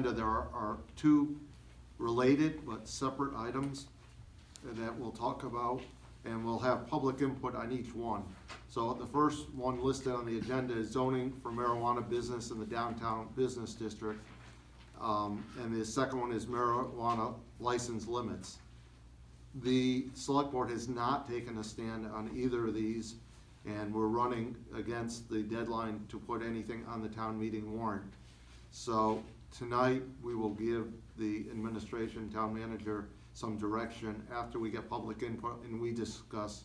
there are two related but separate items that we'll talk about, and we'll have public input on each one. So the first one listed on the agenda is zoning for marijuana business in the downtown business district. And the second one is marijuana license limits. The select board has not taken a stand on either of these, and we're running against the deadline to put anything on the town meeting warrant. So tonight, we will give the administration, town manager, some direction after we get public input and we discuss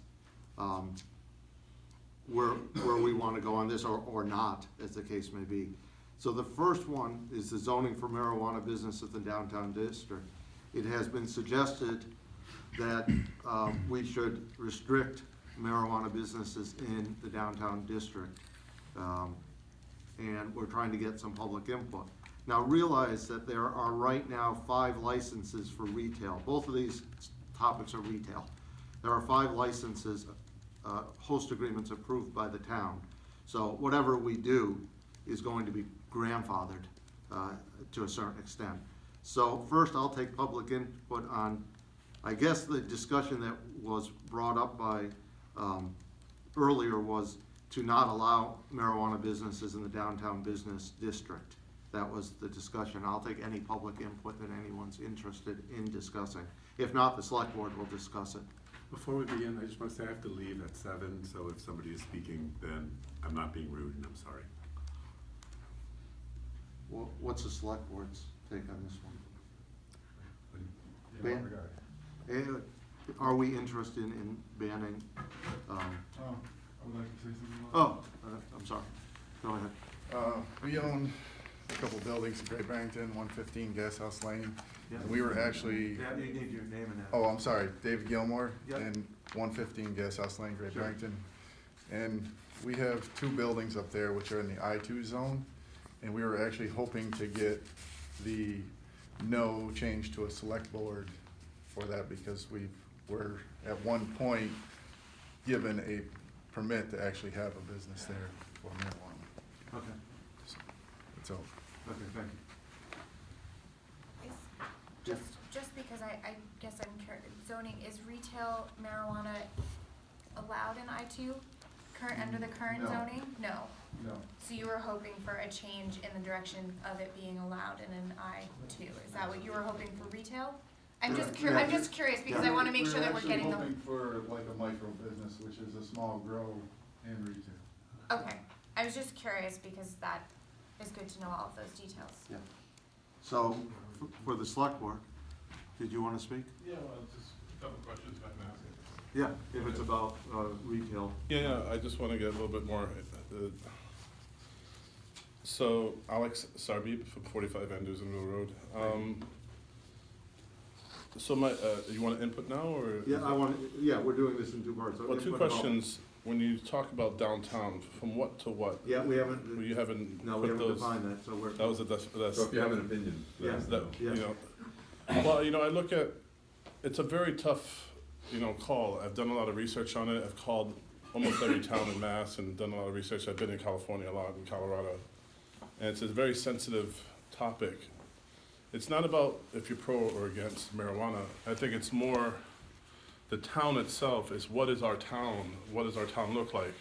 where we want to go on this, or not, as the case may be. So the first one is the zoning for marijuana business at the downtown district. It has been suggested that we should restrict marijuana businesses in the downtown district. And we're trying to get some public input. Now realize that there are right now 5 licenses for retail. Both of these topics are retail. There are 5 licenses, host agreements approved by the town. So whatever we do is going to be grandfathered to a certain extent. So first I'll take public input on, I guess the discussion that was brought up by earlier was to not allow marijuana businesses in the downtown business district. That was the discussion. I'll take any public input that anyone's interested in discussing. If not, the select board will discuss it. Before we begin, I just want to say I have to leave at 7, so if somebody is speaking, then I'm not being rude and I'm sorry. Well, what's the select board's take on this one? Are we interested in banning? I would like to say something Oh, about I'm sorry. Go ahead. We own a couple buildings in Great Barrington, 115 Gas House Lane. Yeah. And we were actually, Yeah, you need your name and that. oh, I'm sorry, David Gilmore, Yep. and 115 Gas House Lane, Great Sure. Barrington. And we have 2 buildings up there which are in the I-2 zone, and we were actually hoping to get the no change to a select board for that, because we were at one point given a permit to actually have a business there for marijuana. Okay. So, Okay, thank you. Just because I guess I'm curious, zoning, is retail marijuana allowed in I-2 under the current No. zoning? No. no. So you were hoping for a change in the direction of it being allowed in an I-2? Is that what you were hoping for retail? I'm just Yeah. I'm just curious because I want to make sure that we're getting We're the. actually hoping for like a micro business, which is a small grow and retail. Okay, I was just curious because that is good to know all of those details. Yeah. So, for the select board, did you want to speak? Yeah, well, just a couple of questions if I can ask it. Yeah, if it's about retail. Yeah, I just want to get a little bit more. So, Alex Sarbib from 45 Anderson Mill Road. So you want input now, or? Yeah, we're doing this in 2 parts. So Well, 2 input about- questions. When you talk about downtown, from what to what? Yeah, we haven't. You haven't No, put we haven't those. defined that, so we're. That was that's. So if you have an opinion, let Yes. us know. Yes. Well, I look at, it's a very tough, call. I've done a lot of research on it. I've called almost every town in Mass and done a lot of research. I've been in California a lot, in Colorado. And it's a very sensitive topic. It's not about if you're pro or against marijuana. I think it's more the town itself is what is our town? What does our town look like?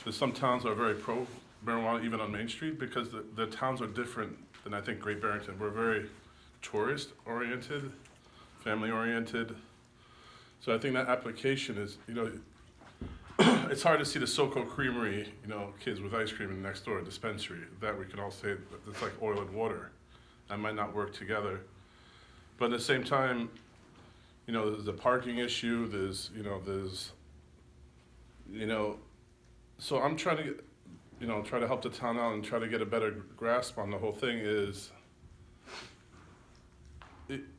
There's some towns that are very pro marijuana, even on Main Street, because the towns are different than I think Great Barrington. We're very tourist-oriented, family-oriented. So I think that application is, it's hard to see the SoCo Creamery, kids with ice cream in the next door dispensary. That we can all say it's like oil and water. That might not work together. But at the same time, there's a parking issue. So I'm trying to, try to help the town out and try to get a better grasp on the whole thing.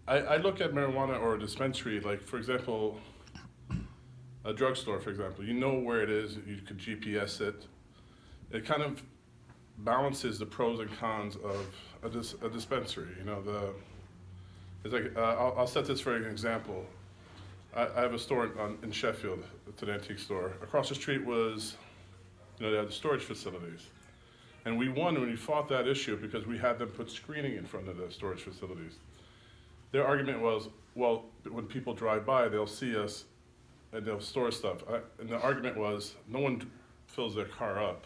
I look at marijuana or a dispensary, like, for example, a drugstore, for example. You know where it is. You could GPS it. It kind of balances the pros and cons of a dispensary. It's like, I'll set this for an example. I have a store in Sheffield. It's an antique store. Across the street was, they had the storage facilities. And we won when we fought that issue because we had them put screening in front of the storage facilities. Their argument was, well, when people drive by, they'll see us and they'll store stuff. And the argument was, no one fills their car up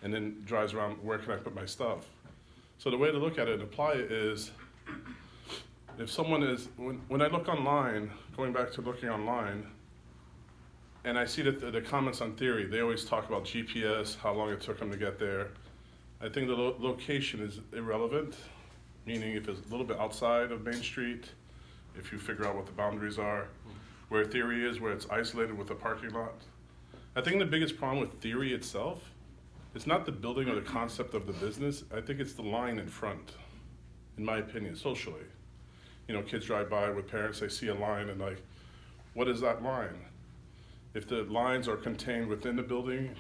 and then drives around, where can I put my stuff? So the way to look at it and apply it is, if someone is, when I look online, going back to looking online, and I see that the comments on theory, they always talk about GPS, how long it took them to get there. I think the location is irrelevant, meaning if it's a little bit outside of Main Street, if you figure out what the boundaries are, where theory is, where it's isolated with a parking lot. I think the biggest problem with theory itself, it's not the building or the concept of the business, I think it's the line in front, in my opinion, socially. You know, kids drive by with parents, they see a line and like, what is that line? If the lines are contained within the building,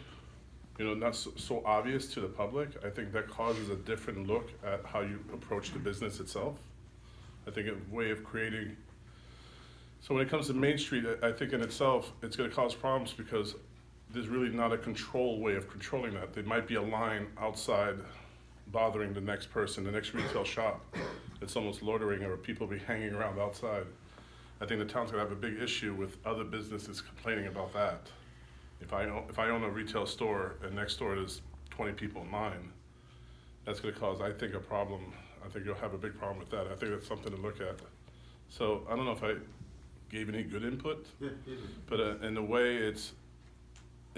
you know, not so obvious to the public, I think that causes a different look at how you approach the business itself. I think a way of creating, so when it comes to Main Street, I think in itself, it's gonna cause problems because there's really not a control way of controlling that. There might be a line outside bothering the next person, the next retail shop. It's almost loitering or people be hanging around outside. I think the town's gonna have a big issue with other businesses complaining about that. If I own a retail store and next door there's 20 people in line, that's gonna cause, I think, a problem. I think you'll have a big problem with that. I think that's something to look at. So I don't know if I gave any good input, Yeah, you did. but in a way it's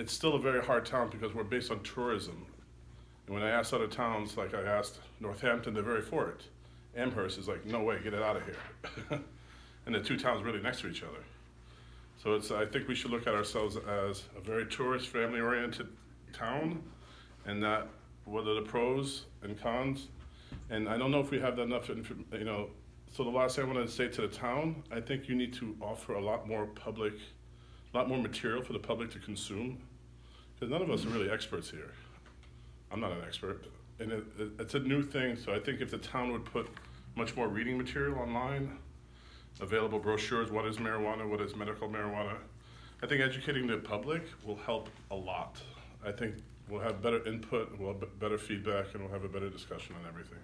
still a very hard town because we're based on tourism. And when I asked other towns, like I asked Northampton, they're very for it. Amherst is like, no way, get it out of here. And the two towns really next to each other. So I think we should look at ourselves as a very tourist, family-oriented town, and that what are the pros and cons. And I don't know if we have enough, you know, so the last thing I want to say to the town, I think you need to offer a lot more material for the public to consume, because none of us are really experts here. I'm not an expert, and it's a new thing, so I think if the town would put much more reading material online, available brochures, what is marijuana, what is medical marijuana, I think educating the public will help a lot. I think we'll have better input, we'll have better feedback, and we'll have a better discussion on everything.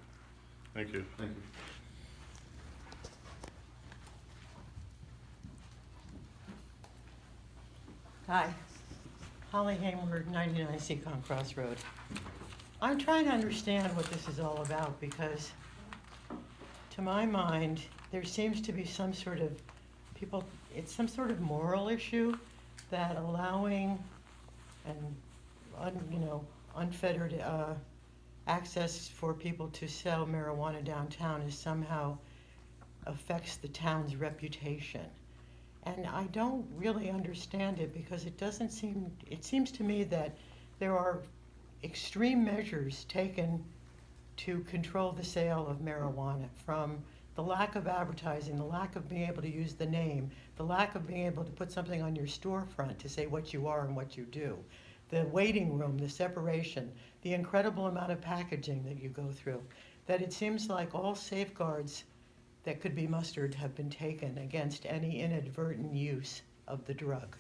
Thank you. Thank you. Hi, Holly Hayward, 99 Seacon Cross Road. I'm trying to understand what this is all about because, to my mind, there seems to be some sort of it's some sort of moral issue that allowing unfettered access for people to sell marijuana downtown is somehow affects the town's reputation. And I don't really understand it because it seems to me that there are extreme measures taken to control the sale of marijuana, from the lack of advertising, the lack of being able to use the name, the lack of being able to put something on your storefront to say what you are and what you do, the waiting room, the separation, the incredible amount of packaging that you go through, that it seems like all safeguards that could be mustered have been taken against any inadvertent use of the drug.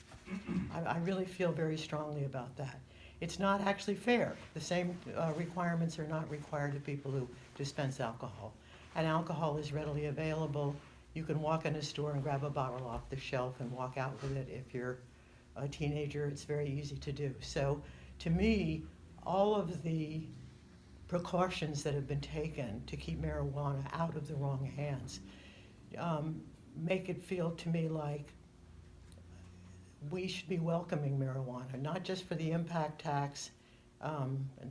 I really feel very strongly about that. It's not actually fair. The same requirements are not required of people who dispense alcohol. And alcohol is readily available. You can walk in a store and grab a bottle off the shelf and walk out with it. If you're a teenager, it's very easy to do. So to me, all of the precautions that have been taken to keep marijuana out of the wrong hands make it feel to me like we should be welcoming marijuana, not just for the impact tax,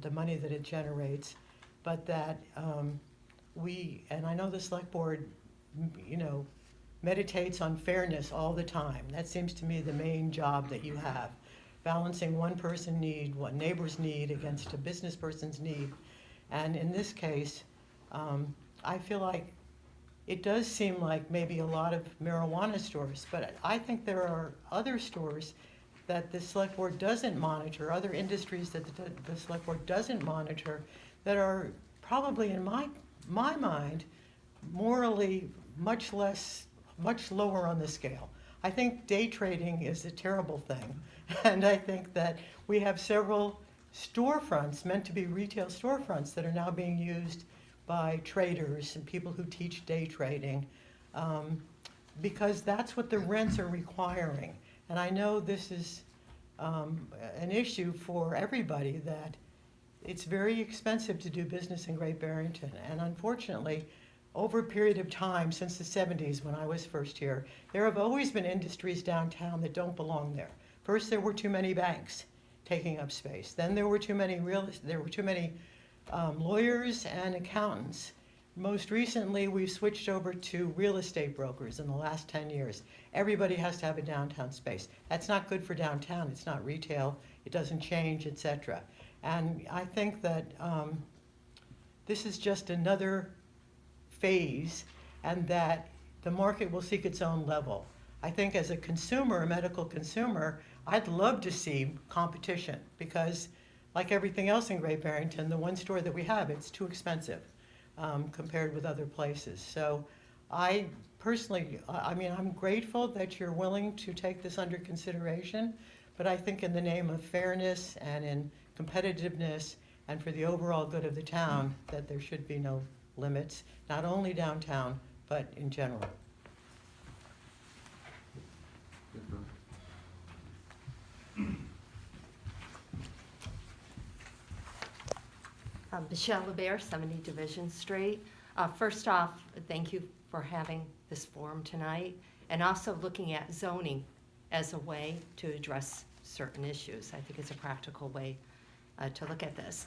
the money that it generates, but that and I know the select board, meditates on fairness all the time. That seems to me the main job that you have, balancing one person's need, what neighbor's need against a business person's need. And in this case, I feel like it does seem like maybe a lot of marijuana stores, but I think there are other stores that the select board doesn't monitor, other industries that the select board doesn't monitor, that are probably, in my mind, morally much lower on the scale. I think day trading is a terrible thing, and I think that we have several storefronts meant to be retail storefronts that are now being used by traders and people who teach day trading, because that's what the rents are requiring. And I know this is an issue for everybody, that it's very expensive to do business in Great Barrington. And unfortunately, over a period of time, since the 70s when I was first here, there have always been industries downtown that don't belong there. First, there were too many banks taking up space. Then there were too many lawyers and accountants. Most recently, we've switched over to real estate brokers in the last 10 years. Everybody has to have a downtown space. That's not good for downtown. It's not retail. It doesn't change, etc. And I think that this is just another phase, and that the market will seek its own level. I think as a consumer, a medical consumer, I'd love to see competition, because like everything else in Great Barrington, the one store that we have, it's too expensive compared with other places. So I personally, I'm grateful that you're willing to take this under consideration, but I think in the name of fairness and in competitiveness and for the overall good of the town, that there should be no limits, not only downtown, but in general. Michelle LeBaire, 70 Division Street. First off, thank you for having this forum tonight, and also looking at zoning as a way to address certain issues. I think it's a practical way to look at this.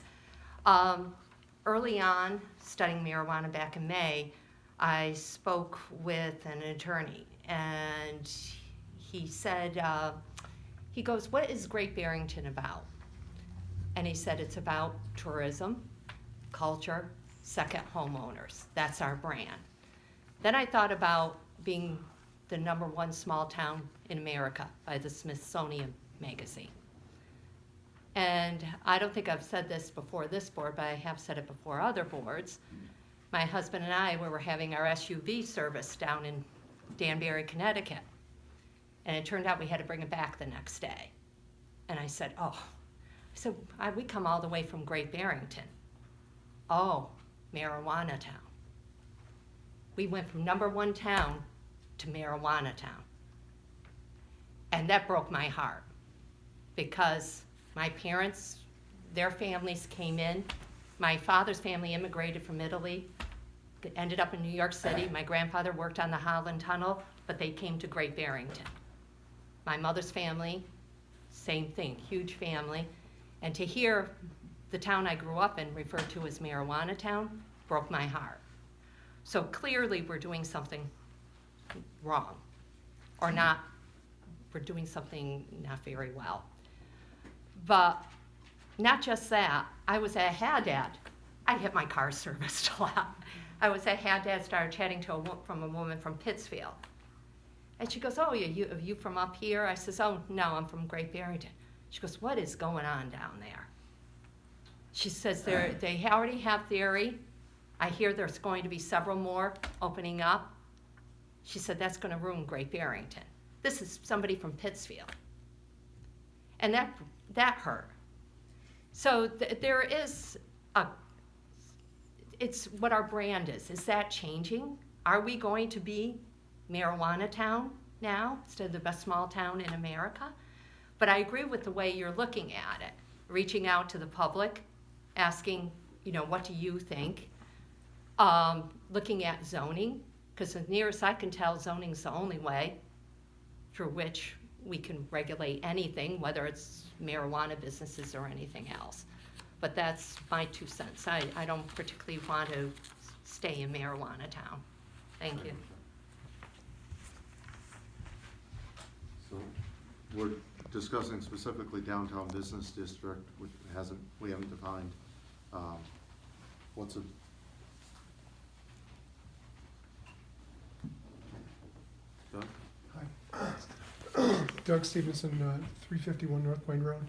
Early on, studying marijuana back in May, I spoke with an attorney, and he said, he goes, "What is Great Barrington about?" And he said, "It's about tourism, culture, second homeowners. That's our brand." Then I thought about being the #1 small town in America by the Smithsonian Magazine. And I don't think I've said this before this board, but I have said it before other boards. My husband and I, we were having our SUV service down in Danbury, Connecticut. And it turned out we had to bring it back the next day. And I said, we come all the way from Great Barrington. Oh, marijuana town. We went from #1 town to marijuana town. And that broke my heart, because my parents, their families came in. My father's family immigrated from Italy, ended up in New York City. My grandfather worked on the Holland Tunnel, but they came to Great Barrington. My mother's family, same thing, huge family. And to hear the town I grew up in referred to as marijuana town broke my heart. So clearly we're doing something wrong, or not, we're doing something not very well. But not just that, I was at Haddad. I get my car serviced a lot. I was at Haddad, started chatting to a woman from Pittsfield. And she goes, "Oh, are you from up here?" I says, "Oh, no, I'm from Great Barrington." She goes, "What is going on down there?" She says, they already have theory. I hear there's going to be several more opening up. She said, "That's going to ruin Great Barrington." This is somebody from Pittsfield. And that hurt. So there is it's what our brand is. Is that changing? Are we going to be marijuana town now instead of the best small town in America? But I agree with the way you're looking at it, reaching out to the public, asking, what do you think? Looking at zoning, because as near as I can tell, zoning's the only way through which we can regulate anything, whether it's marijuana businesses or anything else. But that's my 2 cents. I don't particularly want to stay in marijuana town. Thank you. So we're discussing specifically downtown business district, which we haven't defined what's a. Doug? Hi. Doug Stevenson, 351 North Point Road,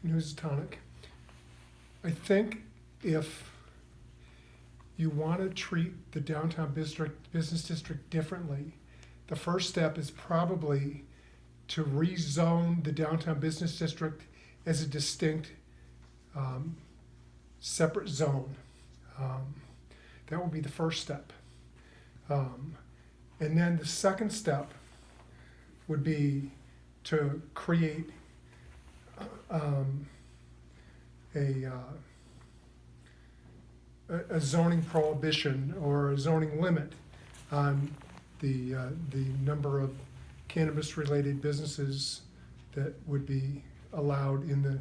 in Housatonic. I think if you want to treat the downtown business district differently, the first step is probably to rezone the downtown business district as a distinct separate zone. That would be the first step. And then the second step would be to create a zoning prohibition or a zoning limit on the number of cannabis-related businesses that would be allowed in the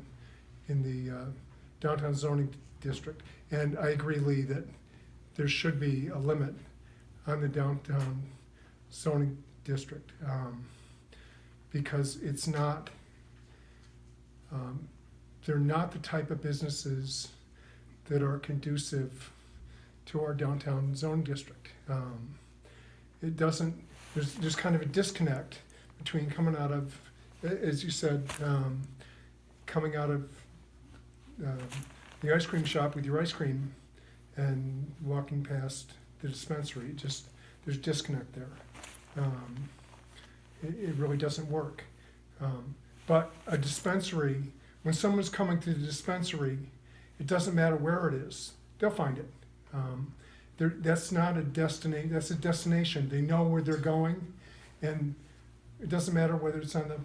downtown zoning district. And I agree, Lee, that there should be a limit on the downtown zoning district, because it's not, they're not the type of businesses that are conducive to our downtown zone district. It doesn't, there's kind of a disconnect between coming out of, as you said, coming out of the ice cream shop with your ice cream and walking past the dispensary. Just, there's disconnect there. It really doesn't work. But a dispensary, when someone's coming to the dispensary, it doesn't matter where it is, they'll find it. That's not a destination, that's a destination. They know where they're going, and it doesn't matter whether it's on the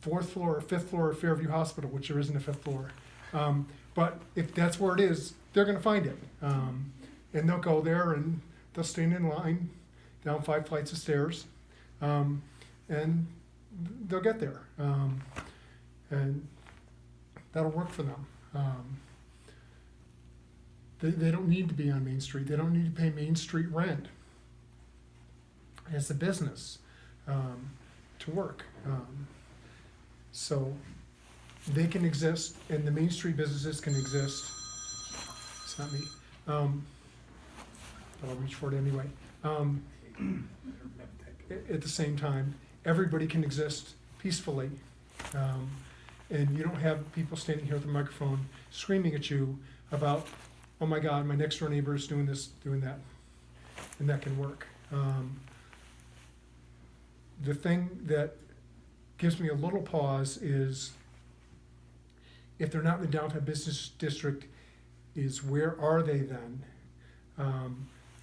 4th floor or 5th floor of Fairview Hospital, which there isn't a 5th floor. But if that's where it is, they're gonna find it. And they'll go there and they'll stand in line down 5 flights of stairs, and they'll get there. And that'll work for them. They don't need to be on Main Street. They don't need to pay Main Street rent as a business to work. So they can exist, and the Main Street businesses can exist. It's not me, but I'll reach for it anyway. At the same time, everybody can exist peacefully, and you don't have people standing here with a microphone screaming at you about, oh my God, my next door neighbor is doing this, doing that, and that can work. The thing that gives me a little pause is, if they're not in the downtown business district, is where are they then?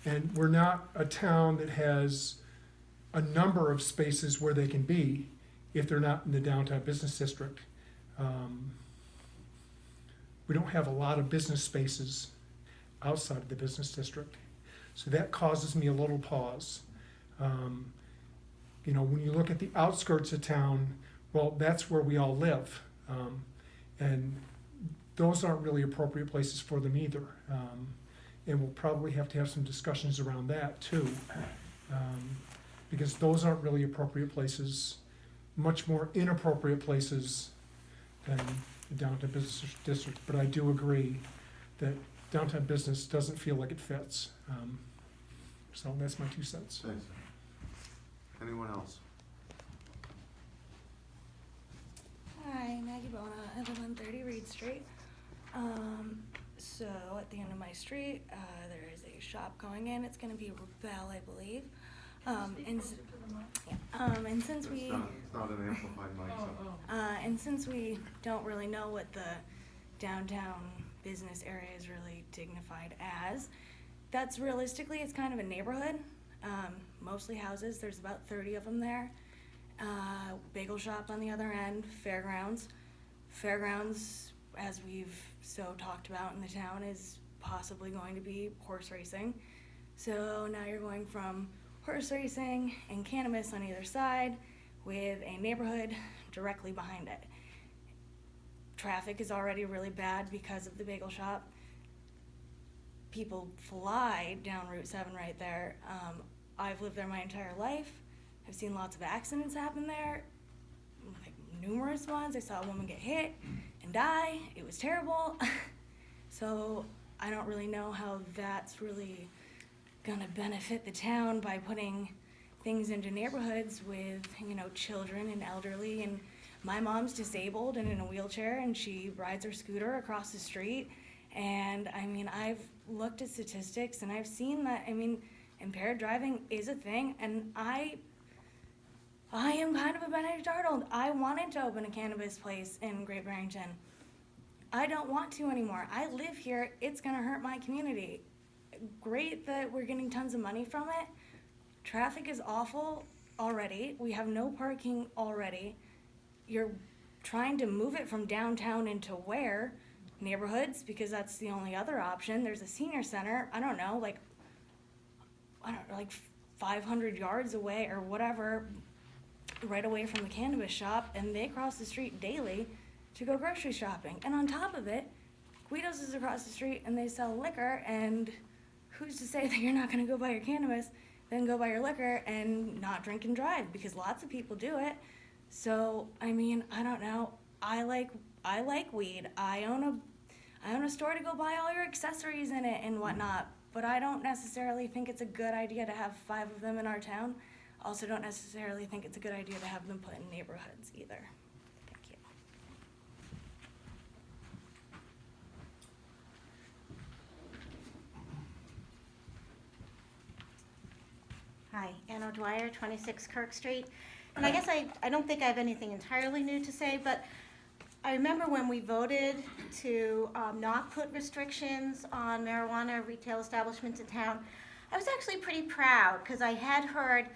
And we're not a town that has a number of spaces where they can be if they're not in the downtown business district. We don't have a lot of business spaces outside of the business district. So that causes me a little pause. You know, when you look at the outskirts of town, well, that's where we all live. And those aren't really appropriate places for them either. And we'll probably have to have some discussions around that too. Because those aren't really appropriate places, much more inappropriate places than the downtown business district. But I do agree that downtown business doesn't feel like it fits. So that's my 2 cents. Thanks. Anyone else? Hi, Maggie Bona. I live on 30 Reed Street. So at the end of my street, there is a shop going in. It's going to be Bell, I believe. And since we It's not an amplified mic. So. and since we don't really know what the downtown business area is really dignified as, that's realistically, it's kind of a neighborhood. Mostly houses. There's about 30 of them there. Bagel shop on the other end. Fairgrounds. Fairgrounds, as we've so talked about in the town, is possibly going to be horse racing. So now you're going from horse racing and cannabis on either side with a neighborhood directly behind it. Traffic is already really bad because of the bagel shop. People fly down Route 7 right there. I've lived there my entire life. I've seen lots of accidents happen there, like numerous ones. I saw a woman get hit and die. It was terrible. So I don't really know how that's really gonna benefit the town by putting things into neighborhoods with, you know, children and elderly. And my mom's disabled and in a wheelchair, and she rides her scooter across the street. And I mean, I've looked at statistics and I've seen that, I mean, impaired driving is a thing. And I am kind of a Benedict Arnold. I wanted to open a cannabis place in Great Barrington. I don't want to anymore. I live here. It's going to hurt my community. Great that we're getting tons of money from it. Traffic is awful already. We have no parking already. You're trying to move it from downtown into where? Neighborhoods, because that's the only other option. There's a senior center, I don't know, like 500 yards away or whatever, right away from the cannabis shop, and they cross the street daily to go grocery shopping. And on top of it, Guido's is across the street and they sell liquor, and who's to say that you're not gonna go buy your cannabis, then go buy your liquor and not drink and drive, because lots of people do it. So, I mean, I don't know. I like weed. I own a store to go buy all your accessories in it and whatnot, but I don't necessarily think it's a good idea to have 5 of them in our town. Also don't necessarily think it's a good idea to have them put in neighborhoods either. Thank you. Hi, Ann O'Dwyer, 26 Kirk Street. And I guess I don't think I have anything entirely new to say, but I remember when we voted to not put restrictions on marijuana retail establishments in town, I was actually pretty proud, because I had heard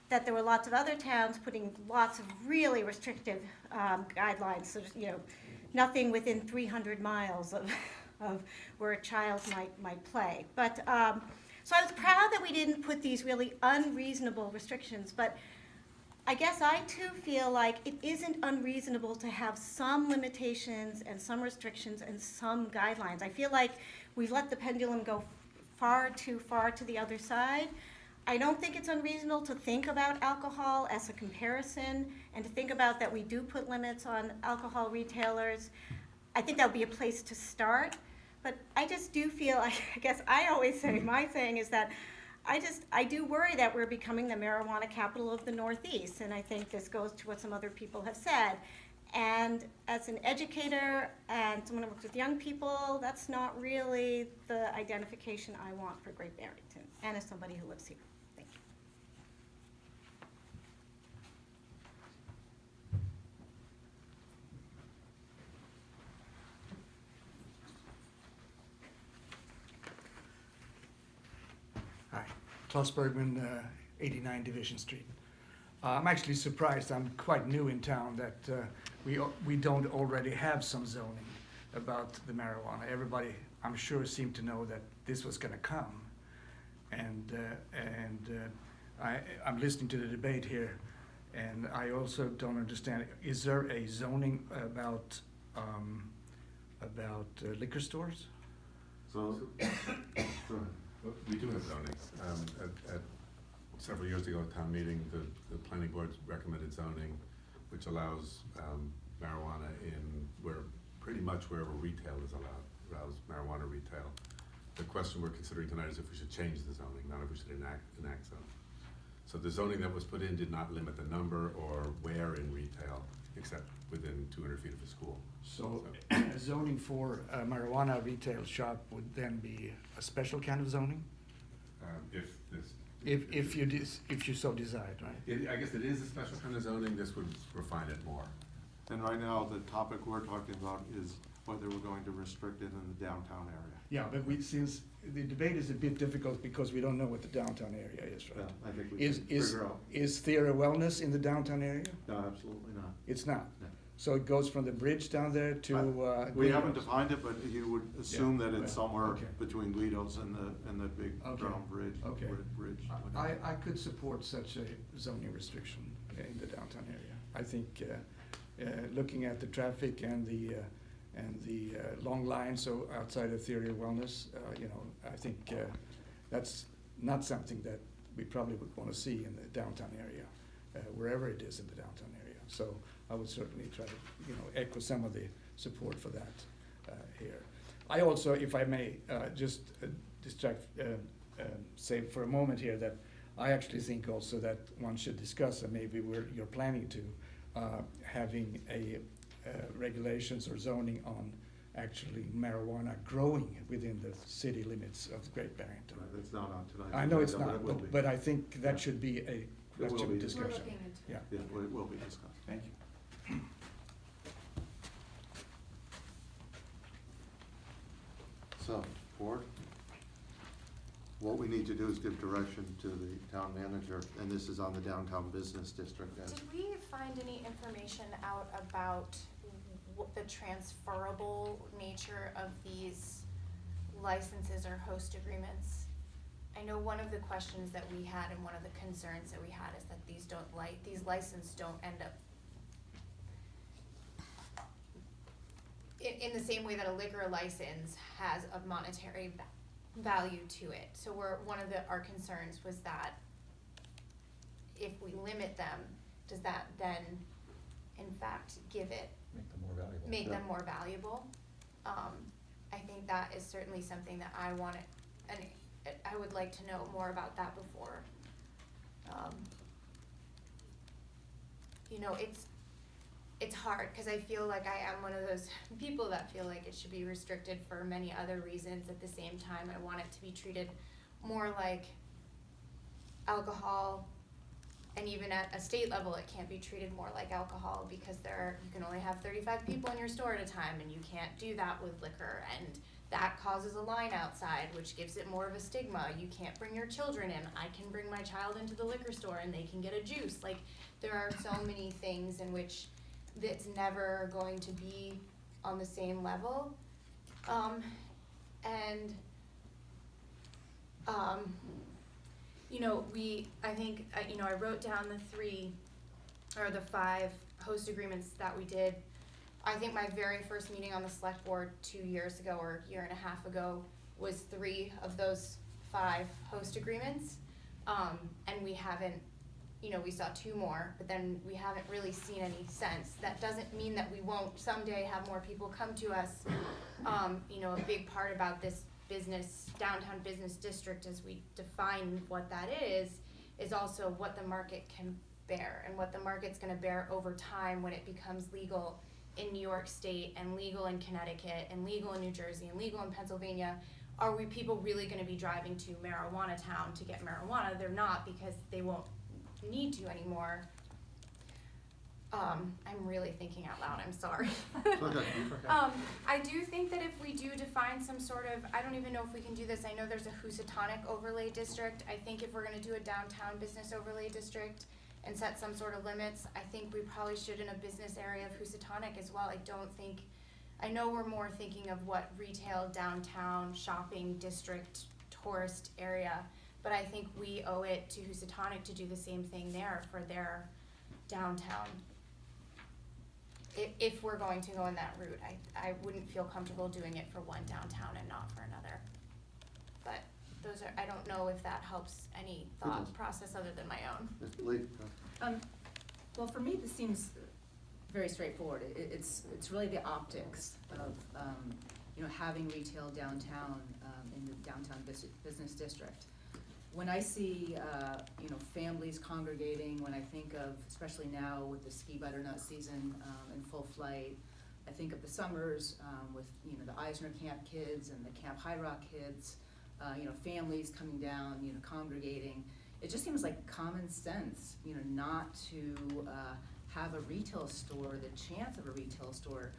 that there were lots of other towns putting lots of really restrictive guidelines, so, you know, nothing within 300 miles of where a child might play. But so I was proud that we didn't put these really unreasonable restrictions, but I guess I too feel like it isn't unreasonable to have some limitations and some restrictions and some guidelines. I feel like we've let the pendulum go far too far to the other side. I don't think it's unreasonable to think about alcohol as a comparison and to think about that we do put limits on alcohol retailers. I think that would be a place to start. But I just do feel, I guess I always say, my thing is that I do worry that we're becoming the marijuana capital of the Northeast, and I think this goes to what some other people have said. And as an educator and someone who works with young people, that's not really the identification I want for Great Barrington, and as somebody who lives here. Thank you. Hi, Klaus Bergman, 89 Division Street. I'm actually surprised, I'm quite new in town, that we don't already have some zoning about the marijuana. Everybody, I'm sure, seemed to know that this was gonna come. And I'm listening to the debate here, and I also don't understand, is there a zoning about liquor stores? So, Well, we do have zoning. At several years ago at town meeting, the planning board recommended zoning, which allows marijuana in pretty much wherever retail is allowed, allows marijuana retail. The question we're considering tonight is if we should change the zoning, not if we should enact zoning. So the zoning that was put in did not limit the number or where in retail, except within 200 feet of a school. So zoning for a marijuana retail shop would then be a special kind of zoning? If you so desired, right? I guess it is a special kind of zoning. This would refine it more. and right now, the topic we're talking about is whether we're going to restrict it in the downtown area. Yeah, but since the debate is a bit difficult because we don't know what the downtown area is, right? Yeah, I think we can figure out. Is Theory Wellness in the downtown area? No, absolutely not. It's not? No. So it goes from the bridge down there to, We haven't Guido's? defined it, but you would assume that it's well, somewhere okay. between Guido's and the big Okay. brown bridge. Okay. Bridge. I could support such a zoning restriction in the downtown area. I think, looking at the traffic and the long lines outside of Theory of Wellness, I think that's not something that we probably would want to see in the downtown area, wherever it is in the downtown area. So I would certainly try to, echo some of the support for that here. I also, if I may, say for a moment here that I actually think also that one should discuss, and maybe you're planning to, having a regulations or zoning on actually marijuana growing within the city limits of Great Barrington. It's not on tonight. I know it's but it not, will be. but I think that should be a It will question be of discussed. discussion. Yeah, Yeah, it will be discussed. thank you. So, board, what we need to do is give direction to the town manager, and this is on the downtown business district as. Did we find any information out about the transferable nature of these licenses or host agreements? I know one of the questions that we had and one of the concerns that we had is that these licenses don't end up in the same way that a liquor license has a monetary value to it. So one of our concerns was that if we limit them, does that then in fact give it, Make them more valuable. make them more valuable? I think that is certainly something that I want to, and I would like to know more about that before. You know, it's hard because I feel like I am one of those people that feel like it should be restricted for many other reasons. At the same time, I want it to be treated more like alcohol, and even at a state level, it can't be treated more like alcohol because you can only have 35 people in your store at a time, and you can't do that with liquor, and that causes a line outside, which gives it more of a stigma. You can't bring your children in. I can bring my child into the liquor store and they can get a juice. Like, there are so many things in which that's never going to be on the same level. You know, I wrote down the 5 host agreements that we did. I think my very first meeting on the select board 2 years ago or a year and a half ago was 3 of those 5 host agreements. And we haven't, we saw 2 more, but then we haven't really seen any sense. That doesn't mean that we won't someday have more people come to us. A big part about this downtown business district, as we define what that is also what the market can bear and what the market's gonna bear over time when it becomes legal in New York State and legal in Connecticut and legal in New Jersey and legal in Pennsylvania. Are we people really gonna be driving to marijuana town to get marijuana? They're not, because they won't need to anymore. I'm really thinking out loud, I'm sorry. Okay. I do think that if we do define some sort of, I don't even know if we can do this, I know there's a Housatonic overlay district. I think if we're gonna do a downtown business overlay district and set some sort of limits, I think we probably should in a business area of Housatonic as well. I know we're more thinking of what retail, downtown, shopping district, tourist area, but I think we owe it to Housatonic to do the same thing there for their downtown. If we're going to go in that route, I wouldn't feel comfortable doing it for one downtown and not for another. But I don't know if that helps any thought process other than my own. Lee? Well, for me, this seems very straightforward. It's really the optics of having retail downtown in the downtown business district. When I see families congregating, when I think of, especially now with the ski butternut season in full flight, I think of the summers with the Eisner Camp kids and the Camp High Rock kids, families coming down, congregating. It just seems like common sense, not to have a retail store, the chance of a retail store,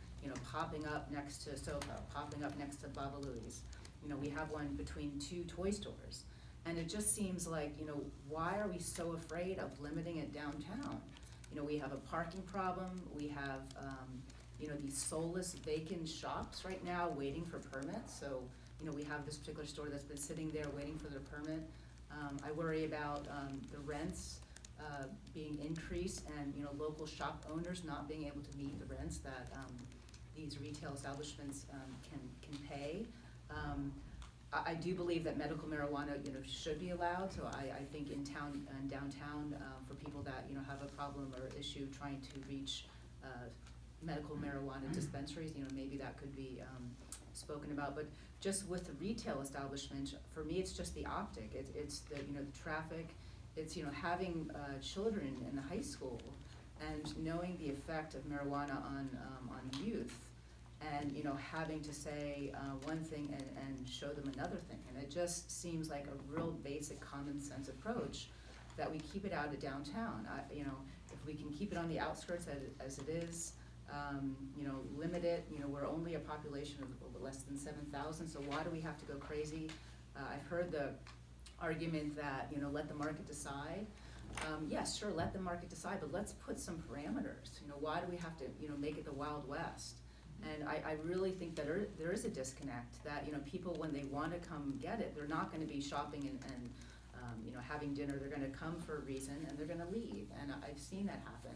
popping up next to Soho, popping up next to Babalui's. We have one between 2 toy stores. And it just seems like, why are we so afraid of limiting it downtown? We have a parking problem, we have, these soulless vacant shops right now waiting for permits. So, we have this particular store that's been sitting there waiting for their permit. I worry about the rents being increased and, local shop owners not being able to meet the rents that these retail establishments can pay. I do believe that medical marijuana, should be allowed. So I think in town and downtown, for people that, have a problem or issue trying to reach medical marijuana dispensaries, maybe that could be spoken about. But just with the retail establishment, for me, it's just the optic. It's the, the traffic. It's, having children in the high school and knowing the effect of marijuana on youth. And having to say one thing and show them another thing, and it just seems like a real basic common sense approach that we keep it out of downtown. If we can keep it on the outskirts as it is, you know, limit it, you know, we're only a population of less than 7,000, so why do we have to go crazy? I've heard the argument that, you know, let the market decide. Yes, sure, let the market decide, but let's put some parameters. You know, why do we have to, you know, make it the Wild West? And I really think that there is a disconnect that, you know, people, when they want to come get it, they're not going to be shopping and you know, having dinner. They're going to come for a reason and they're going to leave. And I've seen that happen.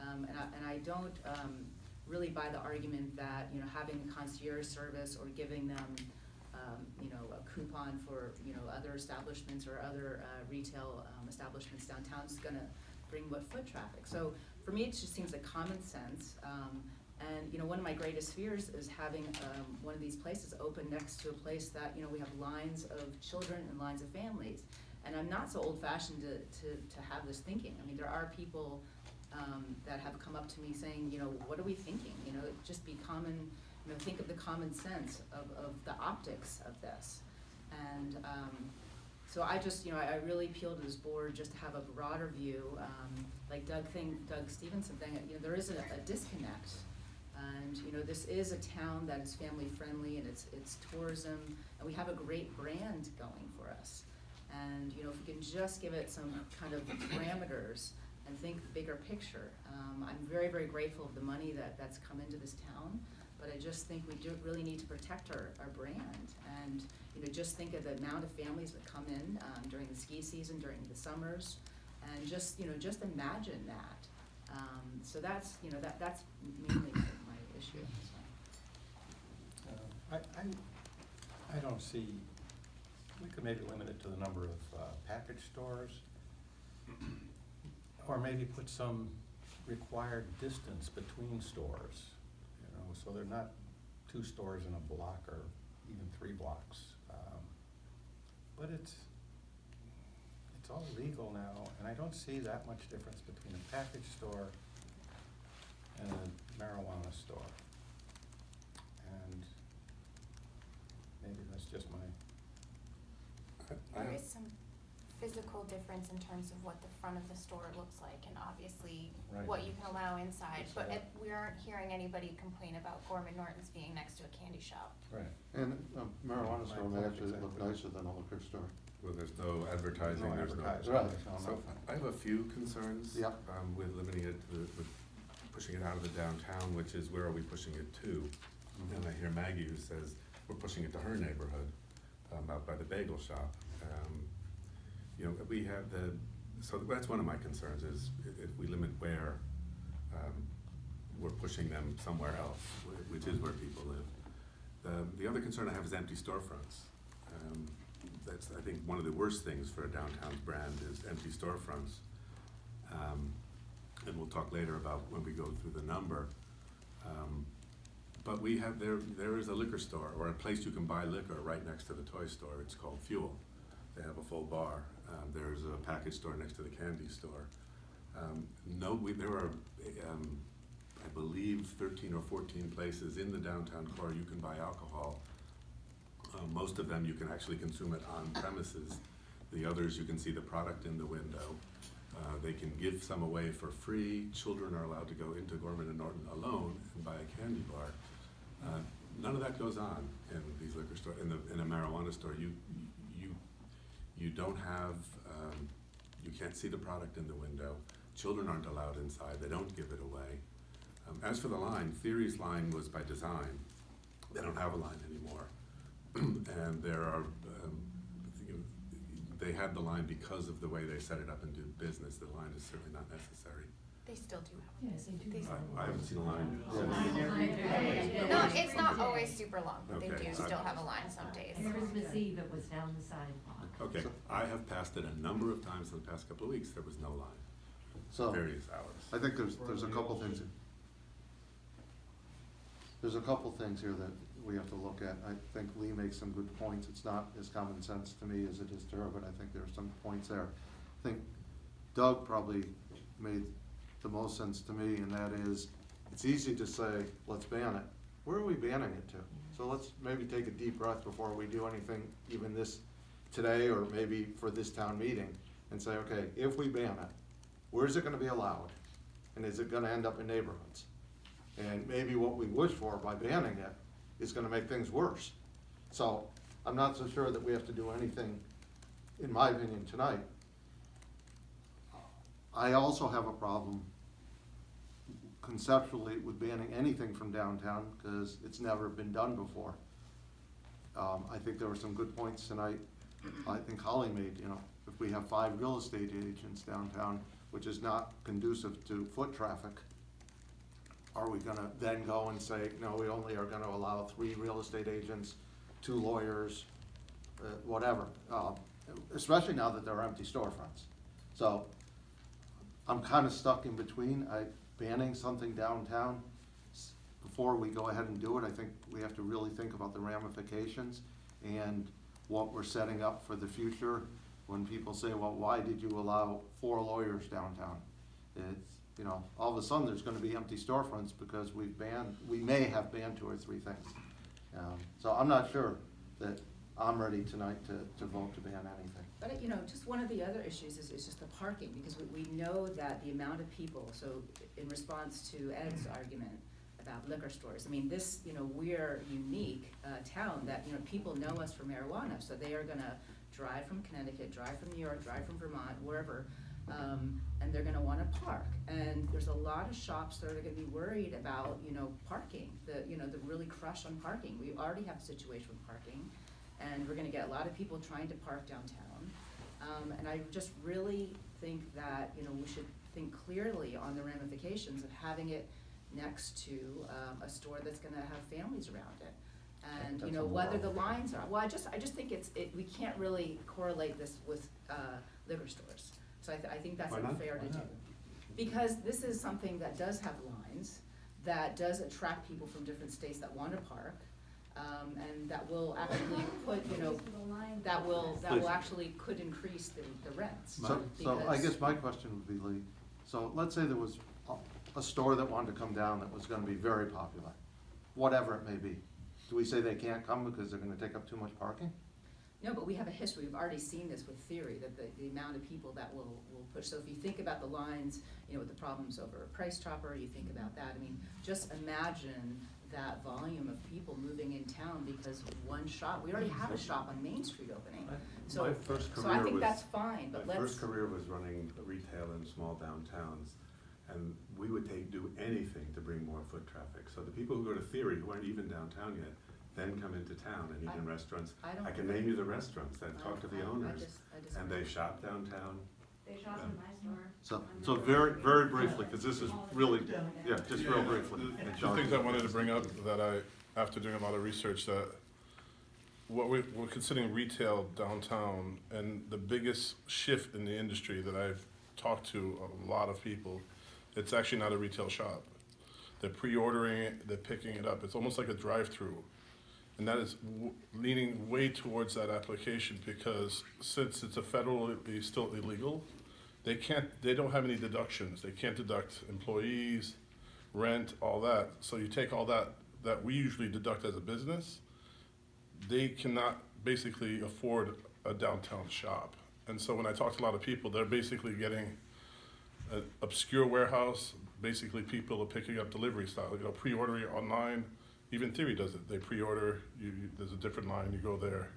And I don't really buy the argument that, you know, having concierge service or giving them, you know, a coupon for, you know, other establishments or other retail establishments downtown is going to bring what foot traffic. So for me, it just seems like common sense. And, you know, one of my greatest fears is having one of these places open next to a place that, you know, we have lines of children and lines of families. And I'm not so old-fashioned to have this thinking. I mean, there are people that have come up to me saying, you know, what are we thinking? You know, just be common, you know, think of the common sense of the optics of this. And so I just, you know, I really appeal to this board just to have a broader view. Like Doug Stevenson thing, you know, there is a disconnect. And, you know, this is a town that is family friendly and it's tourism, and we have a great brand going for us. And, you know, if we can just give it some kind of parameters and think the bigger picture. I'm very, very grateful of the money that's come into this town, but I just think we do really need to protect our brand. And, you know, just think of the amount of families that come in during the ski season, during the summers, and just, you know, just imagine that. So that's, you know, that's mainly my issue. So. I don't see, we could maybe limit it to the number of package stores, or maybe put some required distance between stores, you know, so they're not 2 stores in a block or even 3 blocks. But it's all legal now, and I don't see that much difference between a package store and a marijuana store. And maybe that's just my... There is some physical difference in terms of what the front of the store looks like, and obviously Right. what you can allow inside. But Right. we aren't hearing anybody complain about Gorman Norton's being next to a candy shop. Right. And marijuana store may Right. actually look nicer than a liquor store. Well, there's no advertising, No there's no. advertising. Right. There's no So nothing. I have a few concerns. Yep. With limiting it to, with pushing it out of the downtown, which is where are we pushing it to? And I hear Maggie who says we're pushing it to her neighborhood, out by the bagel shop. You know, we have so that's one of my concerns is if we limit where, we're pushing them somewhere else, which is where people live. The other concern I have is empty storefronts. That's, I think, one of the worst things for a downtown brand is empty storefronts. And we'll talk later about when we go through the number. But we have, there is a liquor store or a place you can buy liquor right next to the toy store. It's called Fuel. They have a full bar. There's a package store next to the candy store. There are, I believe, 13 or 14 places in the downtown core you can buy alcohol. Most of them you can actually consume it on premises. The others you can see the product in the window. They can give some away for free. Children are allowed to go into Gorman and Norton alone and buy a candy bar. None of that goes on in these liquor stores. In a marijuana store, you don't have, you can't see the product in the window. Children aren't allowed inside. They don't give it away. As for the line, Theory's line was by design. They don't have a line anymore. And there are, they had the line because of the way they set it up and do business. The line is certainly not necessary. They still do have one. Yes, they do. I haven't seen a line. No, it's not always super long, but they Okay. do still have a line some days. Christmas Eve, it was down the sidewalk. Okay, I have passed it a number of times in the past couple of weeks. There was no line, So, various hours. I think there's a couple things. There's a couple things here that we have to look at. I think Lee makes some good points. It's not as common sense to me as it is to her, but I think there are some points there. I think Doug probably made the most sense to me, and that is, it's easy to say, let's ban it. Where are we banning it to? So let's maybe take a deep breath before we do anything, even this today, or maybe for this town meeting, and say, okay, if we ban it, where's it gonna be allowed? And is it gonna end up in neighborhoods? And maybe what we wish for by banning it is gonna make things worse. So I'm not so sure that we have to do anything, in my opinion, tonight. I also have a problem conceptually with banning anything from downtown, because it's never been done before. I think there were some good points tonight, I think Holly made, you know, if we have 5 real estate agents downtown, which is not conducive to foot traffic, are we gonna then go and say, no, we only are gonna allow 3 real estate agents, 2 lawyers, whatever, especially now that there are empty storefronts. So I'm kinda stuck in between. Banning something downtown, before we go ahead and do it, I think we have to really think about the ramifications and what we're setting up for the future. When people say, well, why did you allow 4 lawyers downtown? It's, you know, all of a sudden there's gonna be empty storefronts because we may have banned 2 or 3 things. So I'm not sure that I'm ready tonight to vote to ban anything. But, you know, just one of the other issues is just the parking, because we know that the amount of people, so in response to Ed's argument about liquor stores, I mean, this, you know, we're unique town that, you know, people know us for marijuana, so they are gonna drive from Connecticut, drive from New York, drive from Vermont, wherever, and they're gonna wanna park. And there's a lot of shops that are gonna be worried about, you know, parking, the really crush on parking. We already have a situation with parking, and we're gonna get a lot of people trying to park downtown. And I just really think that, you know, we should think clearly on the ramifications of having it next to a store that's gonna have families around it. And, you know, whether the lines are, well, I just think we can't really correlate this with liquor stores. So I think that's unfair to do. Because this is something that does have lines, that does attract people from different states that wanna park. And that will actually put, you know, that will actually could increase the rents. So I guess my question would be, Lee, so let's say there was a store that wanted to come down that was gonna be very popular, whatever it may be. Do we say they can't come because they're gonna take up too much parking? No, but we have a history, we've already seen this with theory, that the amount of people that will push. So if you think about the lines, you know, with the problems over Price Chopper, you think about that, I mean, just imagine that volume of people moving in town because one shop, we already have a shop on Main Street opening. So I think that's fine, but My first career was running retail in small downtowns, and we would do anything to bring more foot traffic. So the people who go to Theory, who aren't even downtown yet, then come into town and eat in restaurants. I can name you the restaurants, then talk to the owners, and they shop downtown. They shop in my store. So very, very briefly, because this is really, yeah, just real briefly. Two things I wanted to bring up that after doing a lot of research, that what we're considering retail downtown, and the biggest shift in the industry that I've talked to a lot of people, it's actually not a retail shop. They're pre-ordering it, they're picking it up. It's almost like a drive-through. And that is leaning way towards that application, because since it's a federally still illegal, they don't have any deductions. They can't deduct employees, rent, all that. So you take all that we usually deduct as a business, they cannot basically afford a downtown shop. And so when I talk to a lot of people, they're basically getting an obscure warehouse. Basically people are picking up delivery style, you know, pre-ordering it online. Even Theory does it. They pre-order, there's a different line, you go there.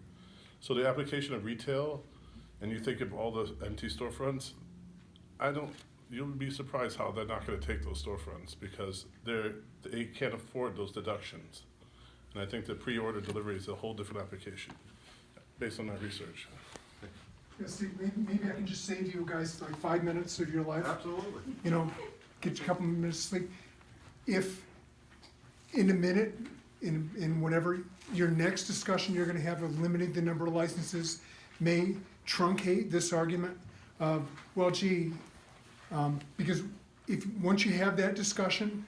So the application of retail, and you think of all the empty storefronts, you'll be surprised how they're not gonna take those storefronts, because they can't afford those deductions. And I think the pre-order delivery is a whole different application, based on that research. Yeah, Steve, maybe I can just save you guys like 5 minutes of your life. Absolutely. You know, get you a couple minutes of sleep. If in a minute, in whatever, your next discussion you're gonna have of limiting the number of licenses may truncate this argument of, well, gee, because once you have that discussion,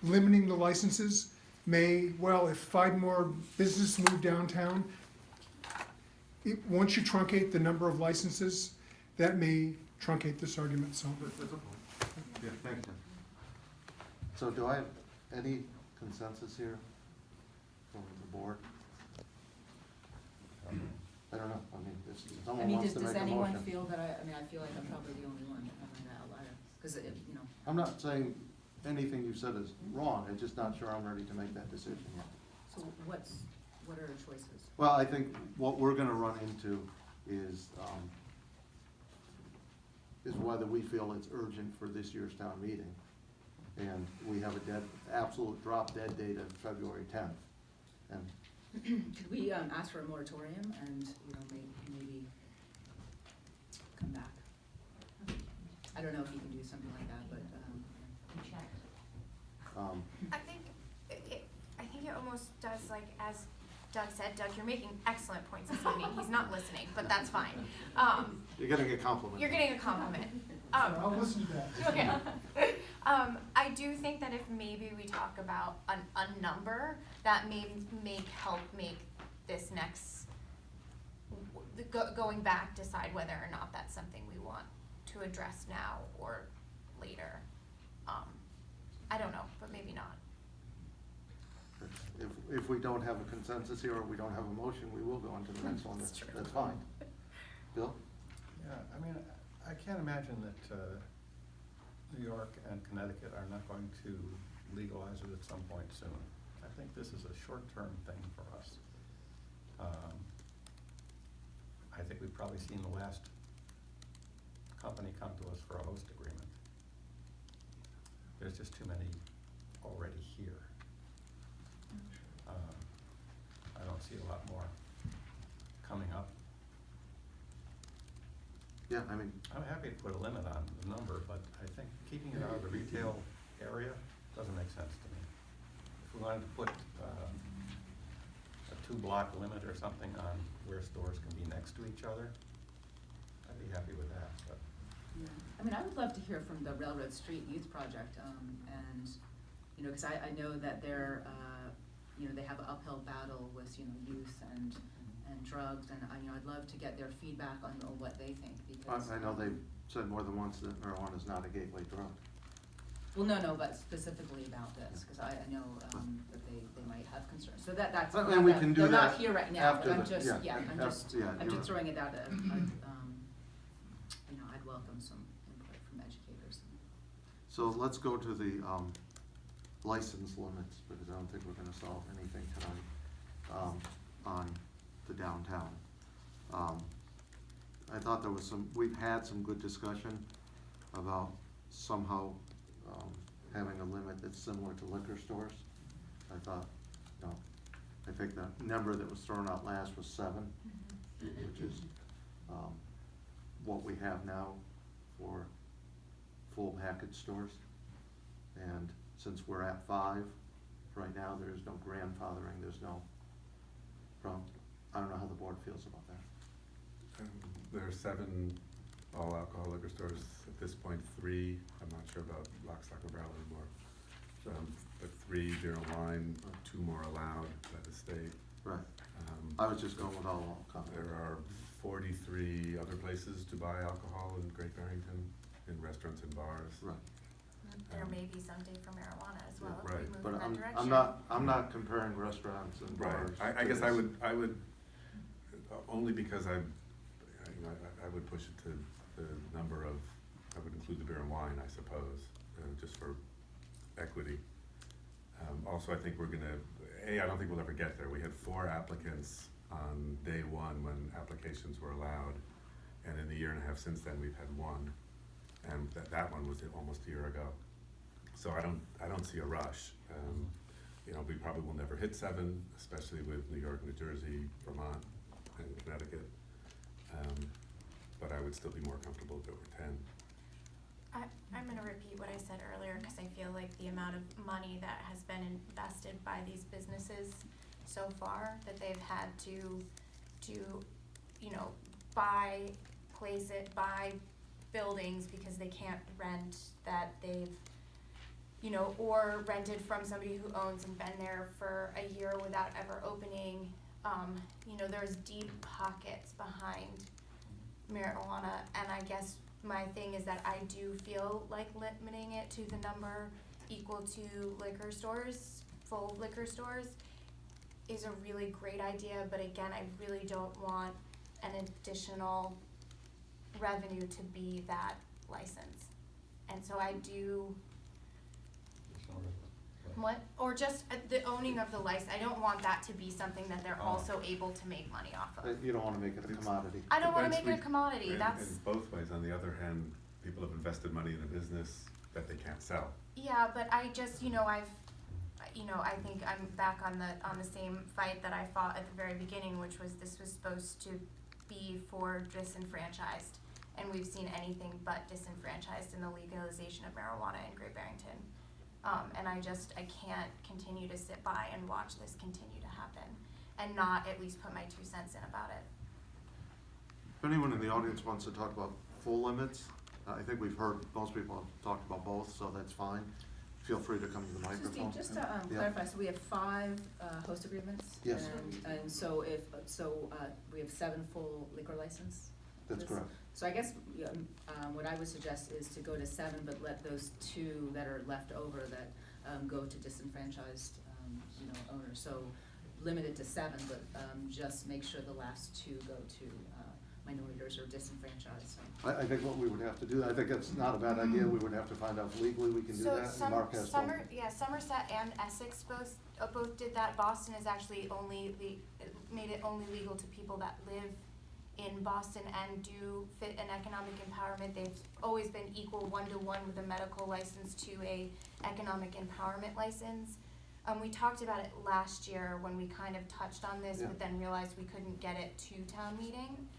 limiting the licenses may, well, if 5 more businesses move downtown, once you truncate the number of licenses, that may truncate this argument, so. That's a point. Yeah, thank you. So do I have any consensus here from the board? I don't know, I mean, if someone wants to make a motion. Does anyone feel that I feel like I'm probably the only one that having that out loud, because you know. I'm not saying anything you said is wrong, I'm just not sure I'm ready to make that decision yet. So what are our choices? Well, I think what we're gonna run into is whether we feel it's urgent for this year's town meeting. And we have a absolute drop dead date of February 10th. And Could we ask for a moratorium and, maybe come back? I don't know if you can do something like that, but, I think it almost does, like, as Doug said, Doug, you're making excellent points this evening. He's not listening, but that's fine. you're getting a compliment. You're getting a compliment. I'll listen to that. Okay. I do think that if maybe we talk about a number that may help make this next, going back, decide whether or not that's something we want to address now or later. I don't know, but maybe not. If we don't have a consensus here or we don't have a motion, we will go on to the next one. That's true. That's fine. Bill? Yeah, I mean, I can't imagine that New York and Connecticut are not going to legalize it at some point soon. I think this is a short-term thing for us. I think we've probably seen the last company come to us for a host agreement. There's just too many already here. I don't see a lot more coming up. Yeah, I mean, I'm happy to put a limit on the number, but I think keeping it out of the retail area doesn't make sense to me. If we wanted to put a 2-block limit or something on where stores can be next to each other, I'd be happy with that, but. Yeah, I mean, I would love to hear from the Railroad Street Youth Project, and, because I know that they're, they have an uphill battle with, youth and drugs, and I'd love to get their feedback on what they think, because. I know they've said more than once that marijuana is not a gateway drug. Well, no, but specifically about this, because I know that they might have concerns, so that's. And we can do they're that not here right now, but after I'm the- just, yeah, I'm just you're throwing it out, I'd welcome some input from educators. So let's go to the license limits, because I don't think we're gonna solve anything tonight on the downtown. I thought there was we've had some good discussion about somehow having a limit that's similar to liquor stores. I thought, I think the number that was thrown out last was 7, which is what we have now for full package stores. And since we're at 5, right now, there's no grandfathering, there's no problem. I don't know how the board feels about that. There are 7 all alcohol liquor stores at this point, 3, I'm not sure about Lock, Stock, and Barrel anymore. But 3 beer and wine, 2 more allowed by the state. Right. I was just going with all alcohol. There are 43 other places to buy alcohol in Great Barrington, in restaurants and bars. Right. There may be someday for marijuana as well, if Right. we move But in that direction. I'm not comparing restaurants and bars. I guess I would, only because I would push it to the number of, I would include the beer and wine, I suppose, just for equity. Also, I think we're gonna, I don't think we'll ever get there. We had 4 applicants on day 1 when applications were allowed, and in the year and a half since then, we've had 1, and that one was almost a year ago. So I don't see a rush. We probably will never hit 7, especially with New York, New Jersey, Vermont, and Connecticut. But I would still be more comfortable if it were 10. I'm gonna repeat what I said earlier, because I feel like the amount of money that has been invested by these businesses so far, that they've had to buy buildings because they can't rent, that they've, or rented from somebody who owns and been there for a year without ever opening. There's deep pockets behind marijuana, and I guess my thing is that I do feel like limiting it to the number equal to liquor stores, full liquor stores, is a really great idea, but again, I really don't want an additional revenue to be that license. And so I do What? Or just the owning of the license. I don't want that to be something that they're also able to make money off of. You don't wanna make it a commodity. I don't wanna That's make it a commodity, And that's, both ways, on the other hand, people have invested money in a business that they can't sell. yeah, but I just, I think I'm back on the same fight that I fought at the very beginning, which was this was supposed to be for disenfranchised. And we've seen anything but disenfranchised in the legalization of marijuana in Great Barrington. And I can't continue to sit by and watch this continue to happen and not at least put my 2 cents in about it. If anyone in the audience wants to talk about full limits, I think we've heard, most people have talked about both, so that's fine. Feel free to come to the So microphone. Steve, just to Yeah. clarify, so we have 5 host agreements? Yes. And so we have 7 full liquor license? That's correct. So I guess, what I would suggest is to go to 7, but let those 2 that are left over that, go to disenfranchised, owners. So limit it to 7, but, just make sure the last 2 go to, minorities or disenfranchised, so. I think what we would have to do, I think it's not a bad idea, we would have to find out if legally we can do that, and Mark has one. Somerset and Essex both did that. Boston is actually made it only legal to people that live in Boston and do fit an economic empowerment. They've always been equal 1-to-1 with a medical license to a economic empowerment license. We talked about it last year when we kind of touched on this, Yeah. but then realized we couldn't get it to town meeting.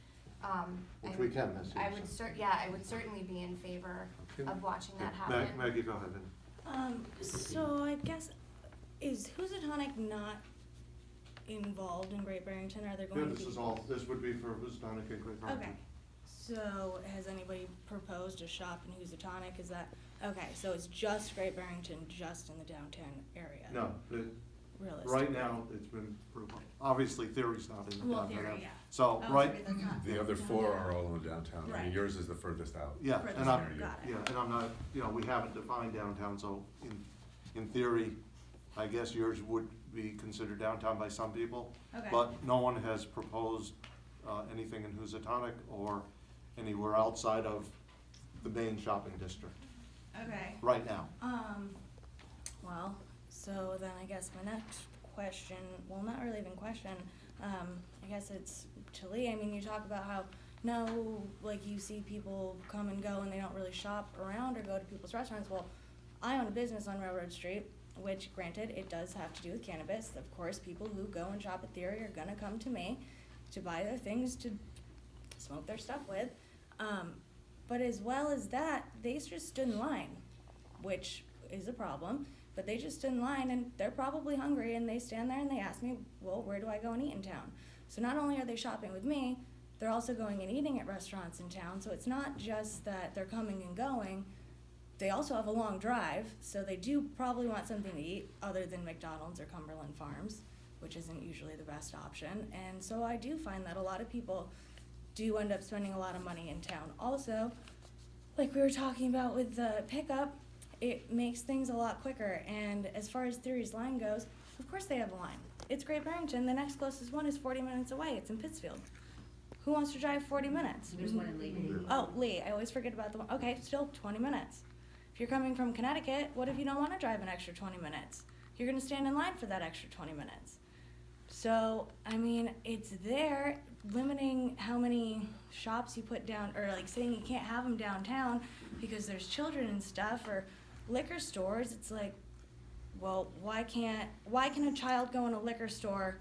Which we can this year. I would certainly be in favor of watching that Yeah. happen. Maggie, go ahead. So I guess, is Housatonic not involved in Great Barrington? Are there Yeah, going to be? this would be for Houstonic and Great Barrington. Okay, so has anybody proposed a shop in Housatonic? Is that, okay, so it's just Great Barrington, just in the downtown area? No, Realistically? right now, it's been approved. Obviously, Theory's not in the Well, downtown. Theory, yeah. So, Oh, right, so that's not The other 4 are all in the downtown. I Right. mean, yours is the furthest out. yeah, For and the I'm, center, got it. yeah, and I'm not, we haven't defined downtown, so in theory, I guess yours would be considered downtown by some people. Okay. But no one has proposed, anything in Housatonic or anywhere outside of the main shopping district, Okay. right now. Well, so then I guess my next question, well, not really even question, I guess it's to Lee. I mean, you talk about how, no, like you see people come and go and they don't really shop around or go to people's restaurants. Well, I own a business on Railroad Street, which granted, it does have to do with cannabis. Of course, people who go and shop at Theory are gonna come to me to buy their things to smoke their stuff with. But as well as that, they just stood in line, which is a problem. But they just stood in line and they're probably hungry and they stand there and they ask me, well, where do I go and eat in town? So not only are they shopping with me, they're also going and eating at restaurants in town. So it's not just that they're coming and going. They also have a long drive, so they do probably want something to eat other than McDonald's or Cumberland Farms, which isn't usually the best option. And so I do find that a lot of people do end up spending a lot of money in town. Also, like we were talking about with the pickup, it makes things a lot quicker. And as far as Theory's line goes, of course they have a line. It's Great Barrington. The next closest one is 40 minutes away. It's in Pittsfield. Who wants to drive 40 minutes? There's one in Lee. Oh, Lee. I always forget about the one. Okay, still 20 minutes. If you're coming from Connecticut, what if you don't want to drive an extra 20 minutes? You're going to stand in line for that extra 20 minutes. So, I mean, it's there, limiting how many shops you put down, or like saying you can't have them downtown because there's children and stuff, or liquor stores. It's like, well, why can a child go in a liquor store,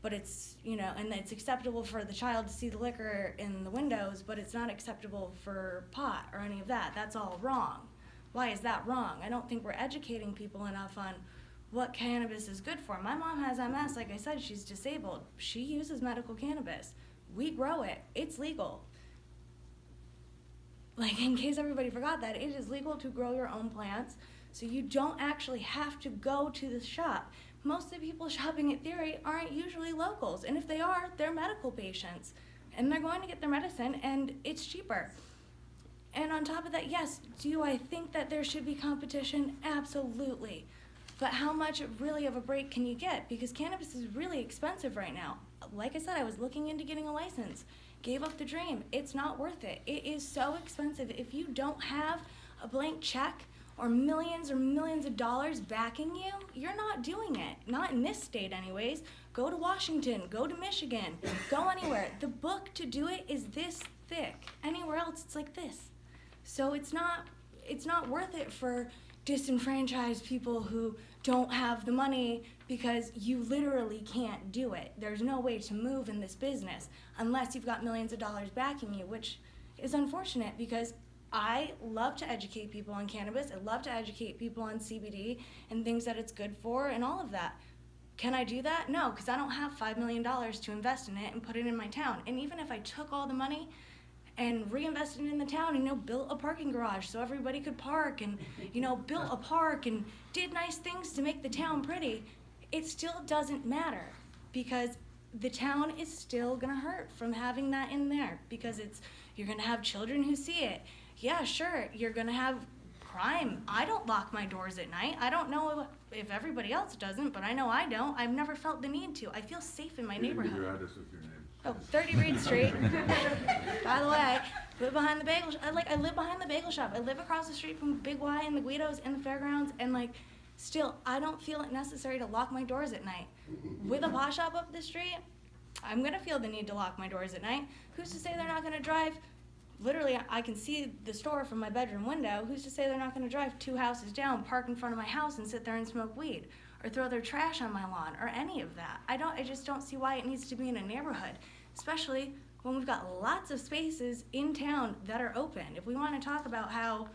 but it's, and it's acceptable for the child to see the liquor in the windows, but it's not acceptable for pot or any of that? That's all wrong. Why is that wrong? I don't think we're educating people enough on what cannabis is good for. My mom has MS, like I said, she's disabled. She uses medical cannabis. We grow it. It's legal. Like, in case everybody forgot that, it is legal to grow your own plants, so you don't actually have to go to the shop. Most of the people shopping at Theory aren't usually locals, and if they are, they're medical patients, and they're going to get their medicine, and it's cheaper. And on top of that, yes, do I think that there should be competition? Absolutely. But how much really of a break can you get? Because cannabis is really expensive right now. Like I said, I was looking into getting a license. Gave up the dream. It's not worth it. It is so expensive. If you don't have a blank check or millions of dollars backing you, you're not doing it. Not in this state anyways. Go to Washington, go to Michigan, go anywhere. The book to do it is this thick. Anywhere else it's like this. So it's not worth it for disenfranchised people who don't have the money, because you literally can't do it. There's no way to move in this business unless you've got millions of dollars backing you, which is unfortunate because I love to educate people on cannabis. I love to educate people on CBD and things that it's good for and all of that. Can I do that? No, because I don't have $5 million to invest in it and put it in my town. And even if I took all the money and reinvested in the town and, built a parking garage so everybody could park and, built a park and did nice things to make the town pretty, it still doesn't matter because the town is still gonna hurt from having that in there because you're gonna have children who see it. Yeah, sure, you're gonna have crime. I don't lock my doors at night. I don't know if everybody else doesn't, but I know I don't. I've never felt the need to. I feel safe in my neighborhood. Give your address with your name. Oh, 30 Reed Street. By the way, I live behind the bagel. I live behind the bagel shop. I live across the street from Big Y and the Guidos and the fairgrounds, and still, I don't feel it necessary to lock my doors at night. With a pot shop up the street, I'm gonna feel the need to lock my doors at night. Who's to say they're not gonna drive? Literally, I can see the store from my bedroom window. Who's to say they're not gonna drive 2 houses down, park in front of my house, and sit there and smoke weed, or throw their trash on my lawn, or any of that? I just don't see why it needs to be in a neighborhood, especially when we've got lots of spaces in town that are open. If we want to talk about how,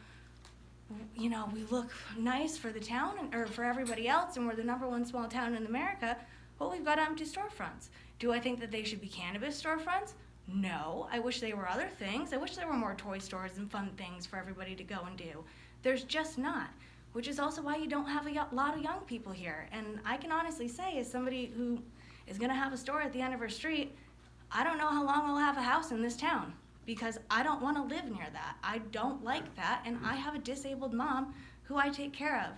we look nice for the town or for everybody else, and we're the #1 small town in America, well, we've got empty storefronts. Do I think that they should be cannabis storefronts? No. I wish they were other things. I wish there were more toy stores and fun things for everybody to go and do. There's just not, which is also why you don't have a lot of young people here. And I can honestly say, as somebody who is going to have a store at the end of her street, I don't know how long I'll have a house in this town because I don't want to live near that. I don't like that, and I have a disabled mom who I take care of.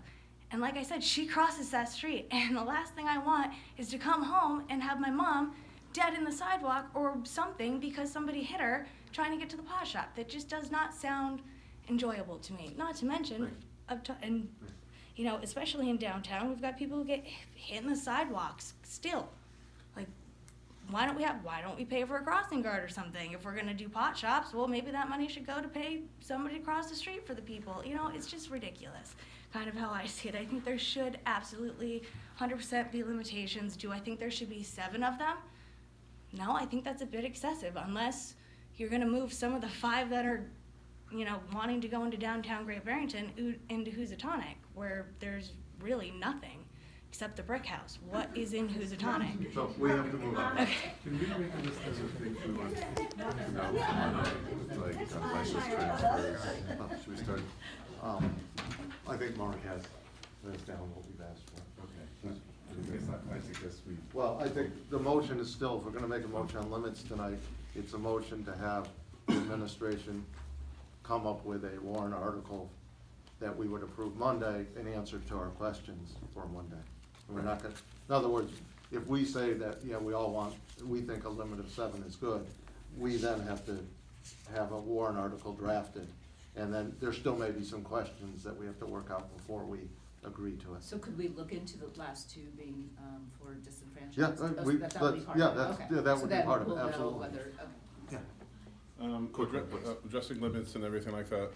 And like I said, she crosses that street, and the last thing I want is to come home and have my mom dead in the sidewalk or something because somebody hit her trying to get to the pot shop. That just does not sound enjoyable to me. Not to mention, especially in downtown, we've got people who get hit in the sidewalks still. Why don't we pay for a crossing guard or something? If we're gonna do pot shops, well, maybe that money should go to pay somebody to cross the street for the people. It's just ridiculous, kind of how I see it. I think there should absolutely 100% be limitations. Do I think there should be 7 of them? No, I think that's a bit excessive, unless you're gonna move some of the 5 that are, wanting to go into downtown Great Barrington into Housatonic, where there's really nothing except the brick house. What is in Housatonic? So we have to move on. Okay. Can we make a list of the things we want to know, like license transfers? Should we start? I think Mark has down what we've asked for. Okay. I suggest we. Well, I think the motion is still, if we're gonna make a motion on limits tonight, it's a motion to have the administration come up with a warrant article that we would approve Monday in answer to our questions for Monday. And we're not gonna, in other words, if we say that, we think a limit of 7 is good, we then have to have a warrant article drafted. And then there still may be some questions that we have to work out before we agree to it. So could we look into the last 2 being for disenfranchised? Yeah, That would be that part would of it? be Okay. part of it, So then we'll know absolutely. whether, Addressing limits and everything like that,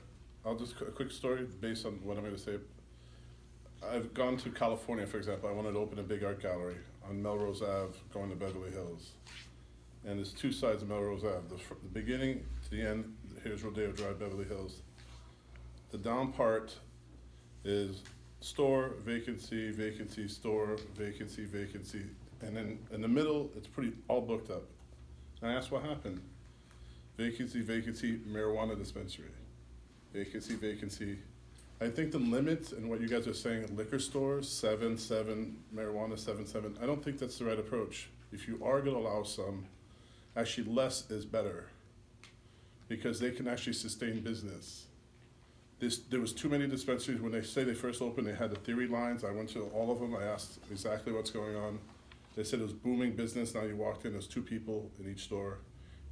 I'll just, a quick story based on what I'm gonna say. I've gone to California, for example. I wanted to open a big art gallery on Melrose Ave, going to Beverly Hills. And there's 2 sides of Melrose Ave. The beginning to the end, here's Rodeo Drive, Beverly Hills. The down part is store, vacancy, vacancy, store, vacancy, vacancy. And then in the middle, it's pretty all booked up. And I asked what happened. Vacancy, vacancy, marijuana dispensary. Vacancy, vacancy. I think the limits and what you guys are saying, liquor stores, 7, marijuana, 7. I don't think that's the right approach. If you are gonna allow some, actually less is better because they can actually sustain business. There was too many dispensaries. When they say they first opened, they had the theory lines. I went to all of them. I asked exactly what's going on. They said it was booming business. Now you walked in, there's 2 people in each store,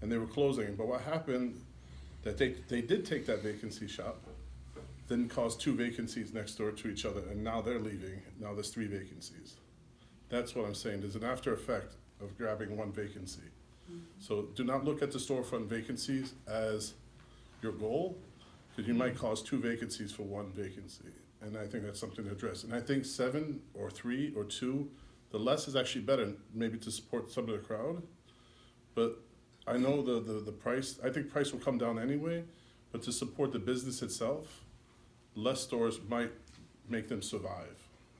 and they were closing. But what happened, that they did take that vacancy shop, then caused 2 vacancies next door to each other, and now they're leaving, now there's 3 vacancies. That's what I'm saying, there's an after effect of grabbing 1 vacancy. So do not look at the storefront vacancies as your goal, because you might cause 2 vacancies for 1 vacancy. And I think that's something to address. And I think 7 or 3 or 2, the less is actually better, maybe to support some of the crowd. But I know the price, I think price will come down anyway, but to support the business itself, less stores might make them survive.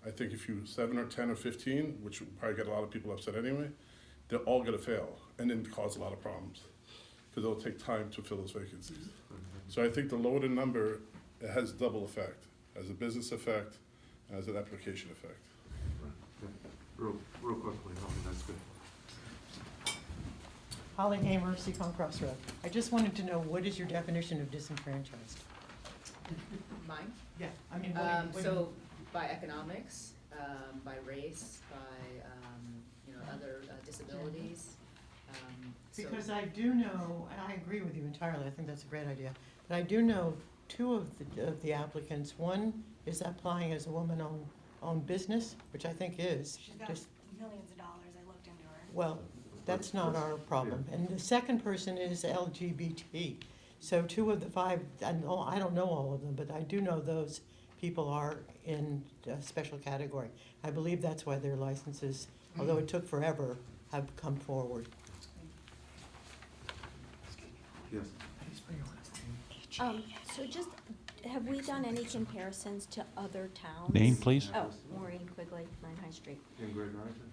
I think if you 7 or 10 or 15, which will probably get a lot of people upset anyway, they're all gonna fail and then cause a lot of problems, because it'll take time to fill those vacancies. So I think the lower the number, it has double effect, as a business effect, and as an application effect. Real quickly, that's good. Holly Hamer, Seacon Crossroad. I just wanted to know, what is your definition of disenfranchised? Mine? Yeah, I mean, what do you- So by economics, by race, by, other disabilities. Because I do know, and I agree with you entirely, I think that's a great idea, but I do know 2 of the applicants. One is applying as a woman-owned business, which I think is. She's got just millions of dollars, I looked into her. Well, that's not our problem. And the second person is LGBT. So 2 of the 5, I don't know all of them, but I do know those people are in a special category. I believe that's why their licenses, although it took forever, have come forward. Yes. So just, have we done any comparisons to other towns? Name, please? Oh, Maureen Quigley, 9 High Street, In Great Barrington,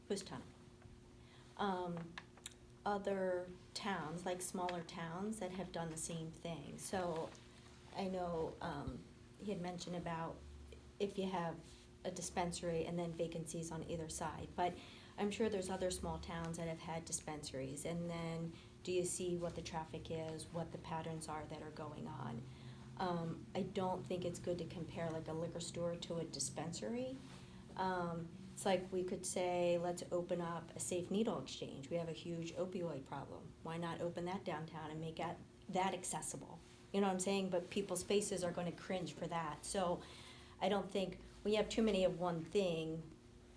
who's done? Houstonic. Other towns, like smaller towns that have done the same thing. So I know he had mentioned about if you have a dispensary and then vacancies on either side. But I'm sure there's other small towns that have had dispensaries. And then do you see what the traffic is, what the patterns are that are going on? I don't think it's good to compare like a liquor store to a dispensary. It's like we could say, let's open up a safe needle exchange. We have a huge opioid problem. Why not open that downtown and make that accessible? You know what I'm saying? But people's faces are going to cringe for that. So I don't think when you have too many of one thing,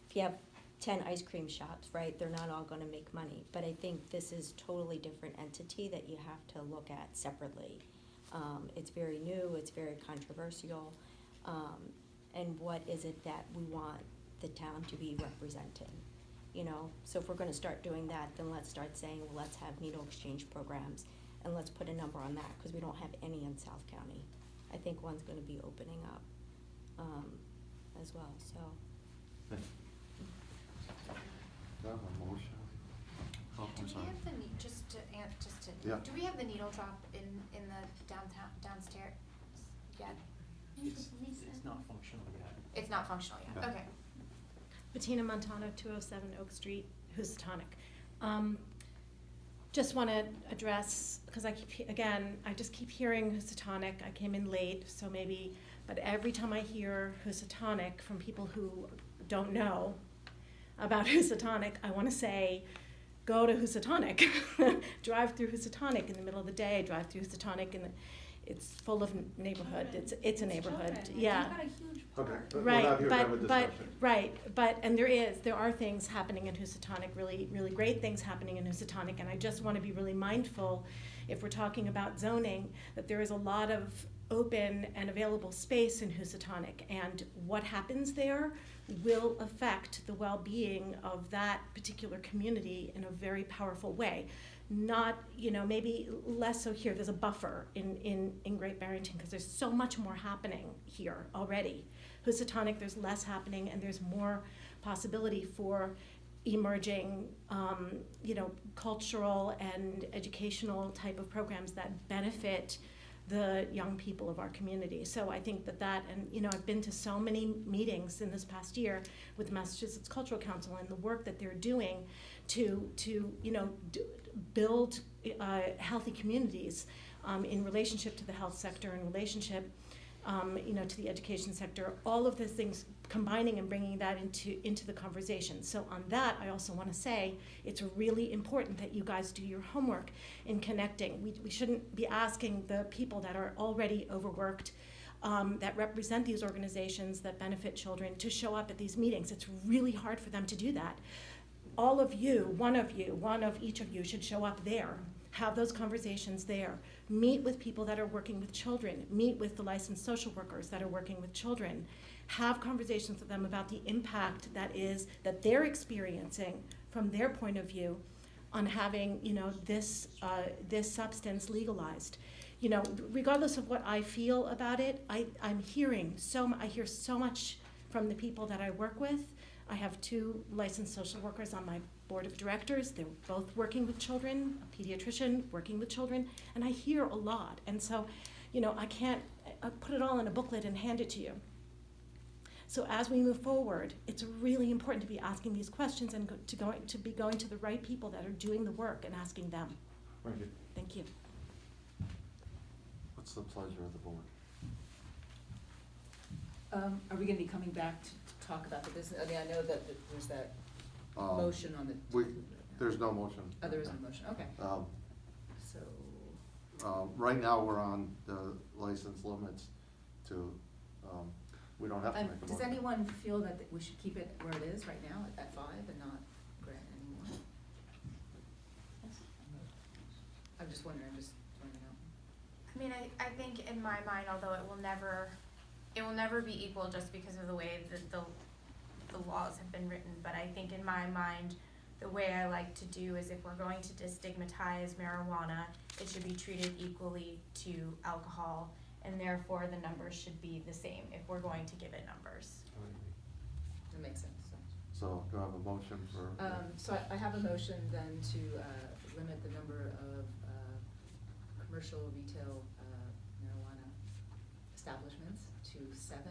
if you have 10 ice cream shops, right, they're not all going to make money. But I think this is totally different entity that you have to look at separately. It's very new, it's very controversial, and what is it that we want the town to be representing? You know, so if we're going to start doing that, then let's start saying, well, let's have needle exchange programs, and let's put a number on that, because we don't have any in South County. I think one's going to be opening up as well, so. Do I have a motion? Oh, I'm Do sorry. we have the Yeah. do we have the needle drop in the downstairs yet? It's not functional yet. It's not functional yet, Yeah. okay. Bettina Montano, 207 Oak Street, Houstonic. Just want to address, because I just keep hearing Houstonic. I came in late, so maybe, but every time I hear Houstonic from people who don't know about Houstonic, I want to say, go to Houstonic. Drive through Houstonic in the middle of the day, drive through Houstonic, and it's full of neighborhood. It's a neighborhood, Children. yeah. You've got a huge Okay, park. but we're not here to have a Right, discussion. and there are things happening in Houstonic, really, really great things happening in Houstonic, and I just want to be really mindful, if we're talking about zoning, that there is a lot of open and available space in Houstonic, and what happens there will affect the well-being of that particular community in a very powerful way. Not, maybe less so here. There's a buffer in Great Barrington because there's so much more happening here already. Houstonic, there's less happening, and there's more possibility for emerging, cultural and educational type of programs that benefit the young people of our community. So I think that, and I've been to so many meetings in this past year with the Massachusetts Cultural Council and the work that they're doing to build healthy communities in relationship to the health sector, in relationship to the education sector, all of those things, combining and bringing that into the conversation. So on that, I also want to say it's really important that you guys do your homework in connecting. We shouldn't be asking the people that are already overworked, that represent these organizations that benefit children, to show up at these meetings. It's really hard for them to do that. All of you, one of each of you should show up there, have those conversations there, meet with people that are working with children, meet with the licensed social workers that are working with children, have conversations with them about the impact that they're experiencing from their point of view on having, this substance legalized. Regardless of what I feel about it, I hear so much from the people that I work with. I have 2 licensed social workers on my board of directors. They're both working with children, a pediatrician working with children, and I hear a lot. And so, I can't put it all in a booklet and hand it to you. So as we move forward, it's really important to be asking these questions and to be going to the right people that are doing the work and asking them. Thank you. Thank you. What's the pleasure of the board? Are we gonna be coming back to talk about the business? I mean, I know that there's that motion on the. There's no motion. Oh, there is no motion, okay. So. Right now, we're on the license limits to, we don't have to make a motion. Does anyone feel that we should keep it where it is right now at 5 and not grant anymore? I'm just wondering, just throwing it out. I mean, I think in my mind, although it will never be equal just because of the way that the laws have been written, but I think in my mind, the way I like to do is if we're going to destigmatize marijuana, it should be treated equally to alcohol, and therefore the numbers should be the same if we're going to give it numbers. That makes sense. So do I have a motion for? So I have a motion then to limit the number of commercial retail marijuana establishments to 7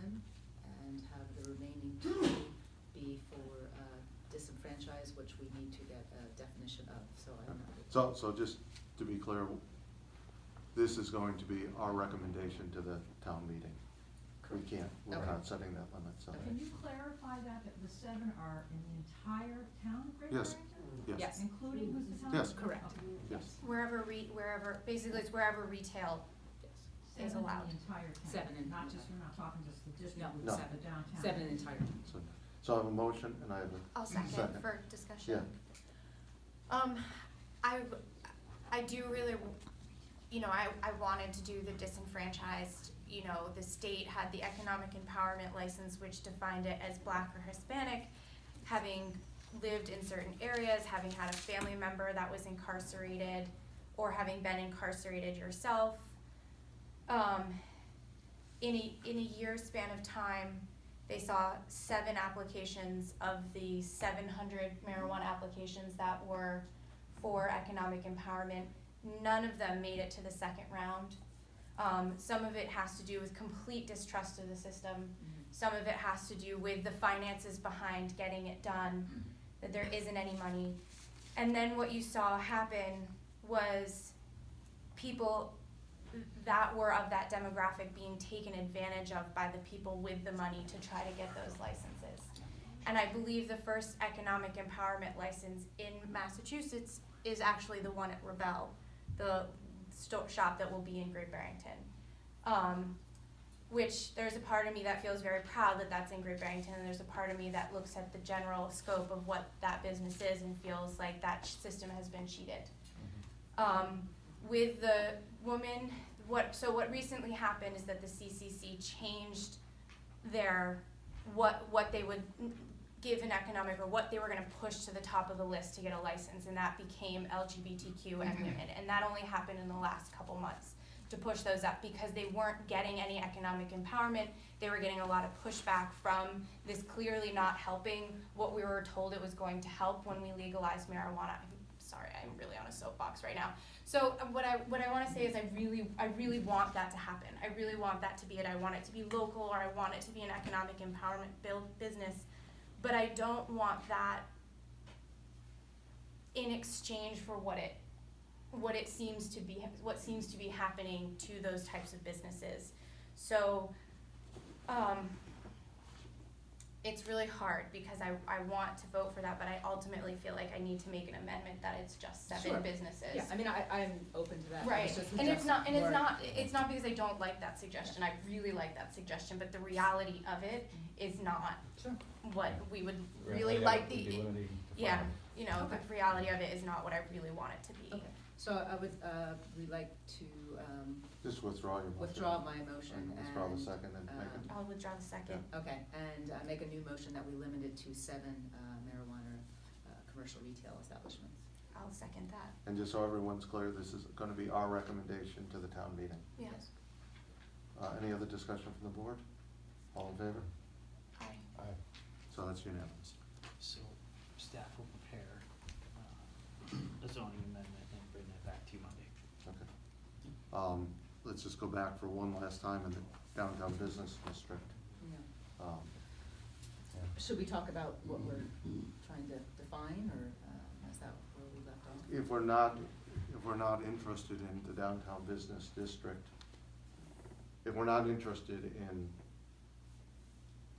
and have the remaining 2 be for disenfranchised, which we need to get a definition of, so I don't know. So just to be clear, this is going to be our recommendation to the town meeting. We're Okay. not setting that limit, so. Can you clarify that the 7 are in the entire town of Great Yes. Barrington? Yes. Including Housatonic? Yes. Correct. Yes. Wherever basically it's wherever retail is 7 in allowed. the entire town? 7 in. Not just, we're not talking just the district, No. we're No. the downtown? 7 in entire. So I have a motion and I have a I'll second for discussion. I do really, I wanted to do the disenfranchised, the state had the economic empowerment license, which defined it as Black or Hispanic, having lived in certain areas, having had a family member that was incarcerated, or having been incarcerated yourself. In a year span of time, they saw 7 applications of the 700 marijuana applications that were for economic empowerment. None of them made it to the second round. Some of it has to do with complete distrust of the system. Some of it has to do with the finances behind getting it done, that there isn't any money. And then what you saw happen was people that were of that demographic being taken advantage of by the people with the money to try to get those licenses. And I believe the first economic empowerment license in Massachusetts is actually the one at Rebel, the shop that will be in Great Barrington. Which there's a part of me that feels very proud that that's in Great Barrington, and there's a part of me that looks at the general scope of what that business is and feels like that system has been cheated. With the woman, what recently happened is that the CCC changed their, what they would give an economic, or what they were gonna push to the top of the list to get a license, and that became LGBTQ and women, and that only happened in the last couple months to push those up, because they weren't getting any economic empowerment. They were getting a lot of pushback from this clearly not helping what we were told it was going to help when we legalized marijuana. Sorry, I'm really on a soapbox right now. So what I want to say is I really want that to happen. I really want that to be it. I want it to be local, or I want it to be an economic empowerment business, but I don't want that in exchange for what seems to be happening to those types of businesses. So It's really hard because I want to vote for that, but I ultimately feel like I need to make an amendment that it's just 7 Sure. businesses. Yeah, I mean, I'm open to that. Right, It's just and it's not, more- it's not because I don't like that suggestion, I really like that suggestion, but the reality of it is not Sure. what we would Right, really yeah, like it would be limiting to yeah, 5. you know, Okay. the reality of it is not what I really want it to be. Okay, so I would, we'd like to, Just withdraw your motion. withdraw my motion and. Withdraw the second and make it. I'll withdraw the second. Okay, and make a new motion that we limit it to 7 marijuana commercial retail establishments. I'll second that. And just so everyone's clear, this is gonna be our recommendation to the town meeting. Yes. Any other discussion from the board? All in favor? Aye. Aye. So that's unanimous. So staff will prepare a zoning amendment and bring that back to you Monday. Okay. Let's just go back for one last time in the downtown business district. Yeah. Um, Should we talk about what we're trying to define, or is that where we left off? If we're not interested in the downtown business district, if we're not interested in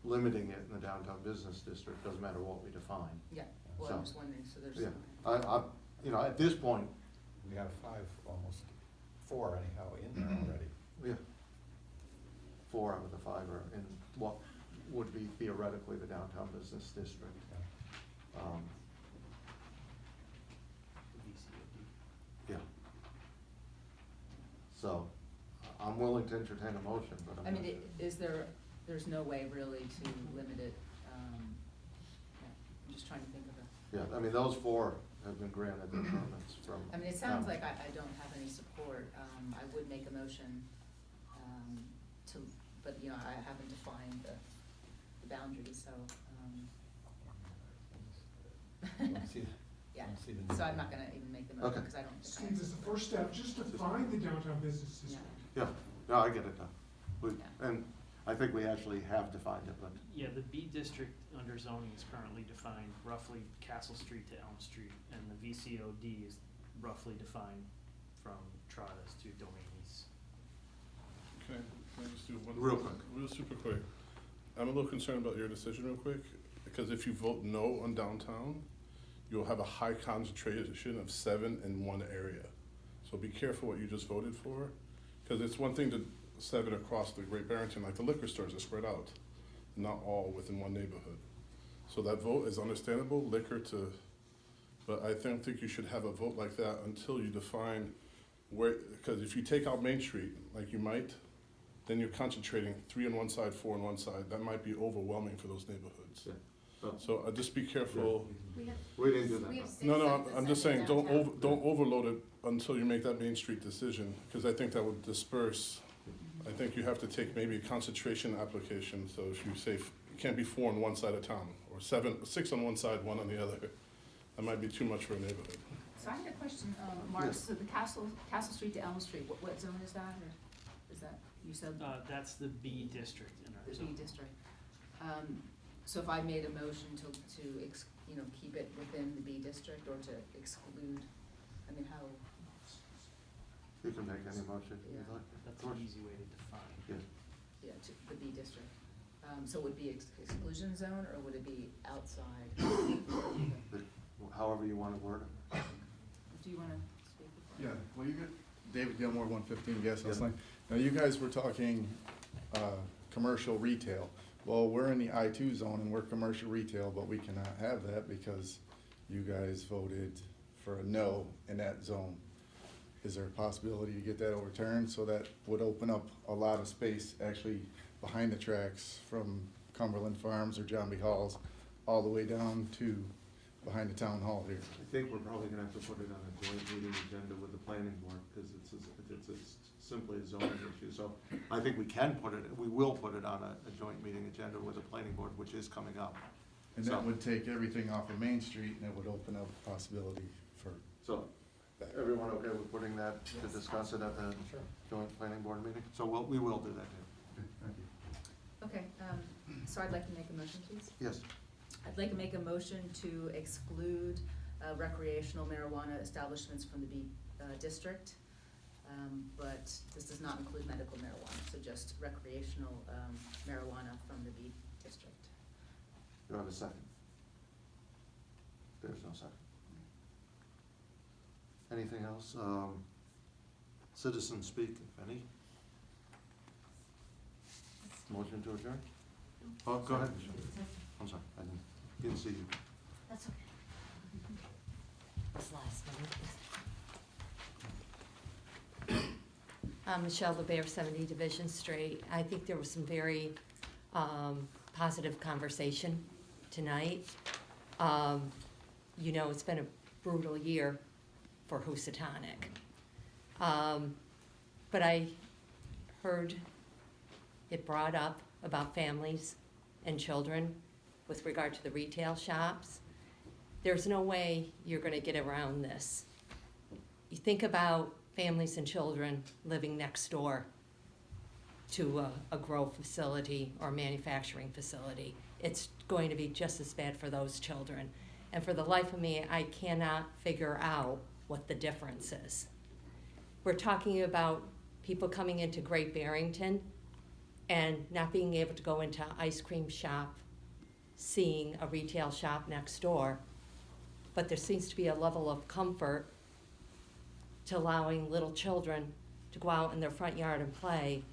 limiting it in the downtown business district, doesn't matter what we define. Yeah, well, So- I'm just wondering, so there's. Yeah, you know, at this point, We have 5, almost 4 anyhow in there already. yeah, 4 out of the 5 are in what would be theoretically the downtown business district. Um, The VCOD. Yeah. So, I'm willing to entertain a motion, but I'm I not. mean, there's no way really to limit it, yeah, I'm just trying to think of a. Yeah, I mean, those 4 have been granted their permits from. I mean, it sounds like I don't have any support. I would make a motion to, but, you know, I haven't defined the boundaries, so. Wanna see the- Yeah, wanna see the- so I'm not gonna even make the motion, Okay. because I don't think I Steve, have as the support. first step, just define the downtown business district. Yeah, no, I get it now. Yeah. And I think we actually have defined it, but, Yeah, the B district under zoning is currently defined roughly Castle Street to Elm Street, and the VCOD is roughly defined from Trotta's to Domaney's. Okay, can I just do one? Real quick. Real super quick. I'm a little concerned about your decision real quick, because if you vote no on downtown, you'll have a high concentration of 7 in one area. So be careful what you just voted for, because it's one thing to 7 across the Great Barrington, like the liquor stores are spread out, not all within one neighborhood. So that vote is understandable, liquor to, but I don't think you should have a vote like that until you define where, because if you take out Main Street, like you might, then you're concentrating 3 on one side, 4 on one side. That might be overwhelming for those neighborhoods. yeah. But So just be careful. We have, we didn't do that. we have though. 6 No, sites I'm just in saying, downtown. don't overload it until you make that Main Street decision, because I think that would disperse. I think you have to take maybe a concentration application, so if you say, it can't be 4 on one side of town, or 6 on one side, 1 on the other. That might be too much for a neighborhood. So I had a question, Mark, Yes. so the Castle Street to Elm Street, what zone is that, or is that, you said? That's the B district in our The B zone. district. So if I made a motion to you know, keep it within the B district, or to exclude, I mean, how, You can make any motion you Yeah. like. That's Of course. an easy way to define. Yeah. yeah, to the B district? So would it be exclusion zone, or would it be outside? However you want to word it. Do you wanna speak before? Yeah, well, you got David Gilmore, 115 Gas House Yeah. Lane. Now, you guys were talking commercial retail. Well, we're in the I2 zone and we're commercial retail, but we cannot have that because you guys voted for a no in that zone. Is there a possibility to get that overturned? So that would open up a lot of space actually behind the tracks from Cumberland Farms or John B. Hall's all the way down to behind the town hall here. I think we're probably gonna have to put it on a joint meeting agenda with the planning board, because it's simply a zoning issue. So I think we will put it on a joint meeting agenda with the planning board, which is coming up. And So- that would take everything off of Main Street and it would open up a possibility for So, everyone okay with putting that, to discuss it at the Sure. joint planning board meeting? So we will do that, too. Thank you. Okay, so I'd like to make a motion, please. Yes, I'd like to make a motion to exclude recreational marijuana establishments from the B district. but this does not include medical marijuana, so just recreational marijuana from the B district. Do I have a second? There's no second. Anything else? Citizen speak, if any. Motion to adjourn? Oh, go ahead, Michelle. I'm sorry, I didn't see you. That's okay. This last minute. Michelle LeBaire, 70 Division Street. I think there was some very positive conversation tonight. You know, it's been a brutal year for Housatonic. But I heard it brought up about families and children with regard to the retail shops. There's no way you're gonna get around this. You think about families and children living next door to a grow facility or manufacturing facility. It's going to be just as bad for those children. And for the life of me, I cannot figure out what the difference is. We're talking about people coming into Great Barrington and not being able to go into an ice cream shop, seeing a retail shop next door. But there seems to be a level of comfort to allowing little children to go out in their front yard and play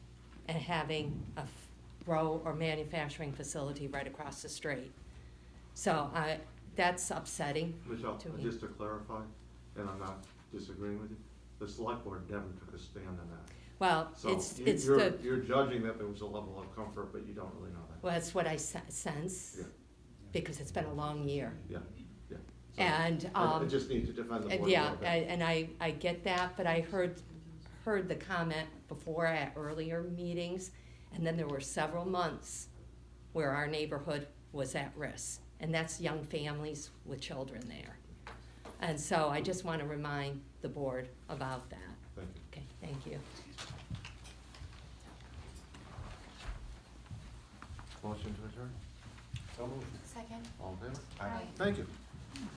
and having a grow or manufacturing facility right across the street. So that's upsetting Michelle, to me. just to clarify, and I'm not disagreeing with you, the select board never took a stand on that. Well, So it's you're, the, you're judging that there was a level of comfort, but you don't really know that. well, that's what I sense, Yeah. because it's been a long year. Yeah, yeah. So And, I just need to defend the board a yeah, little bit. and I get that, but I heard the comment before at earlier meetings, and then there were several months where our neighborhood was at risk, and that's young families with children there. And so I just want to remind the board about that. Thank you. Okay, thank you. Motion to adjourn? Second. All in favor? Aye. Thank you.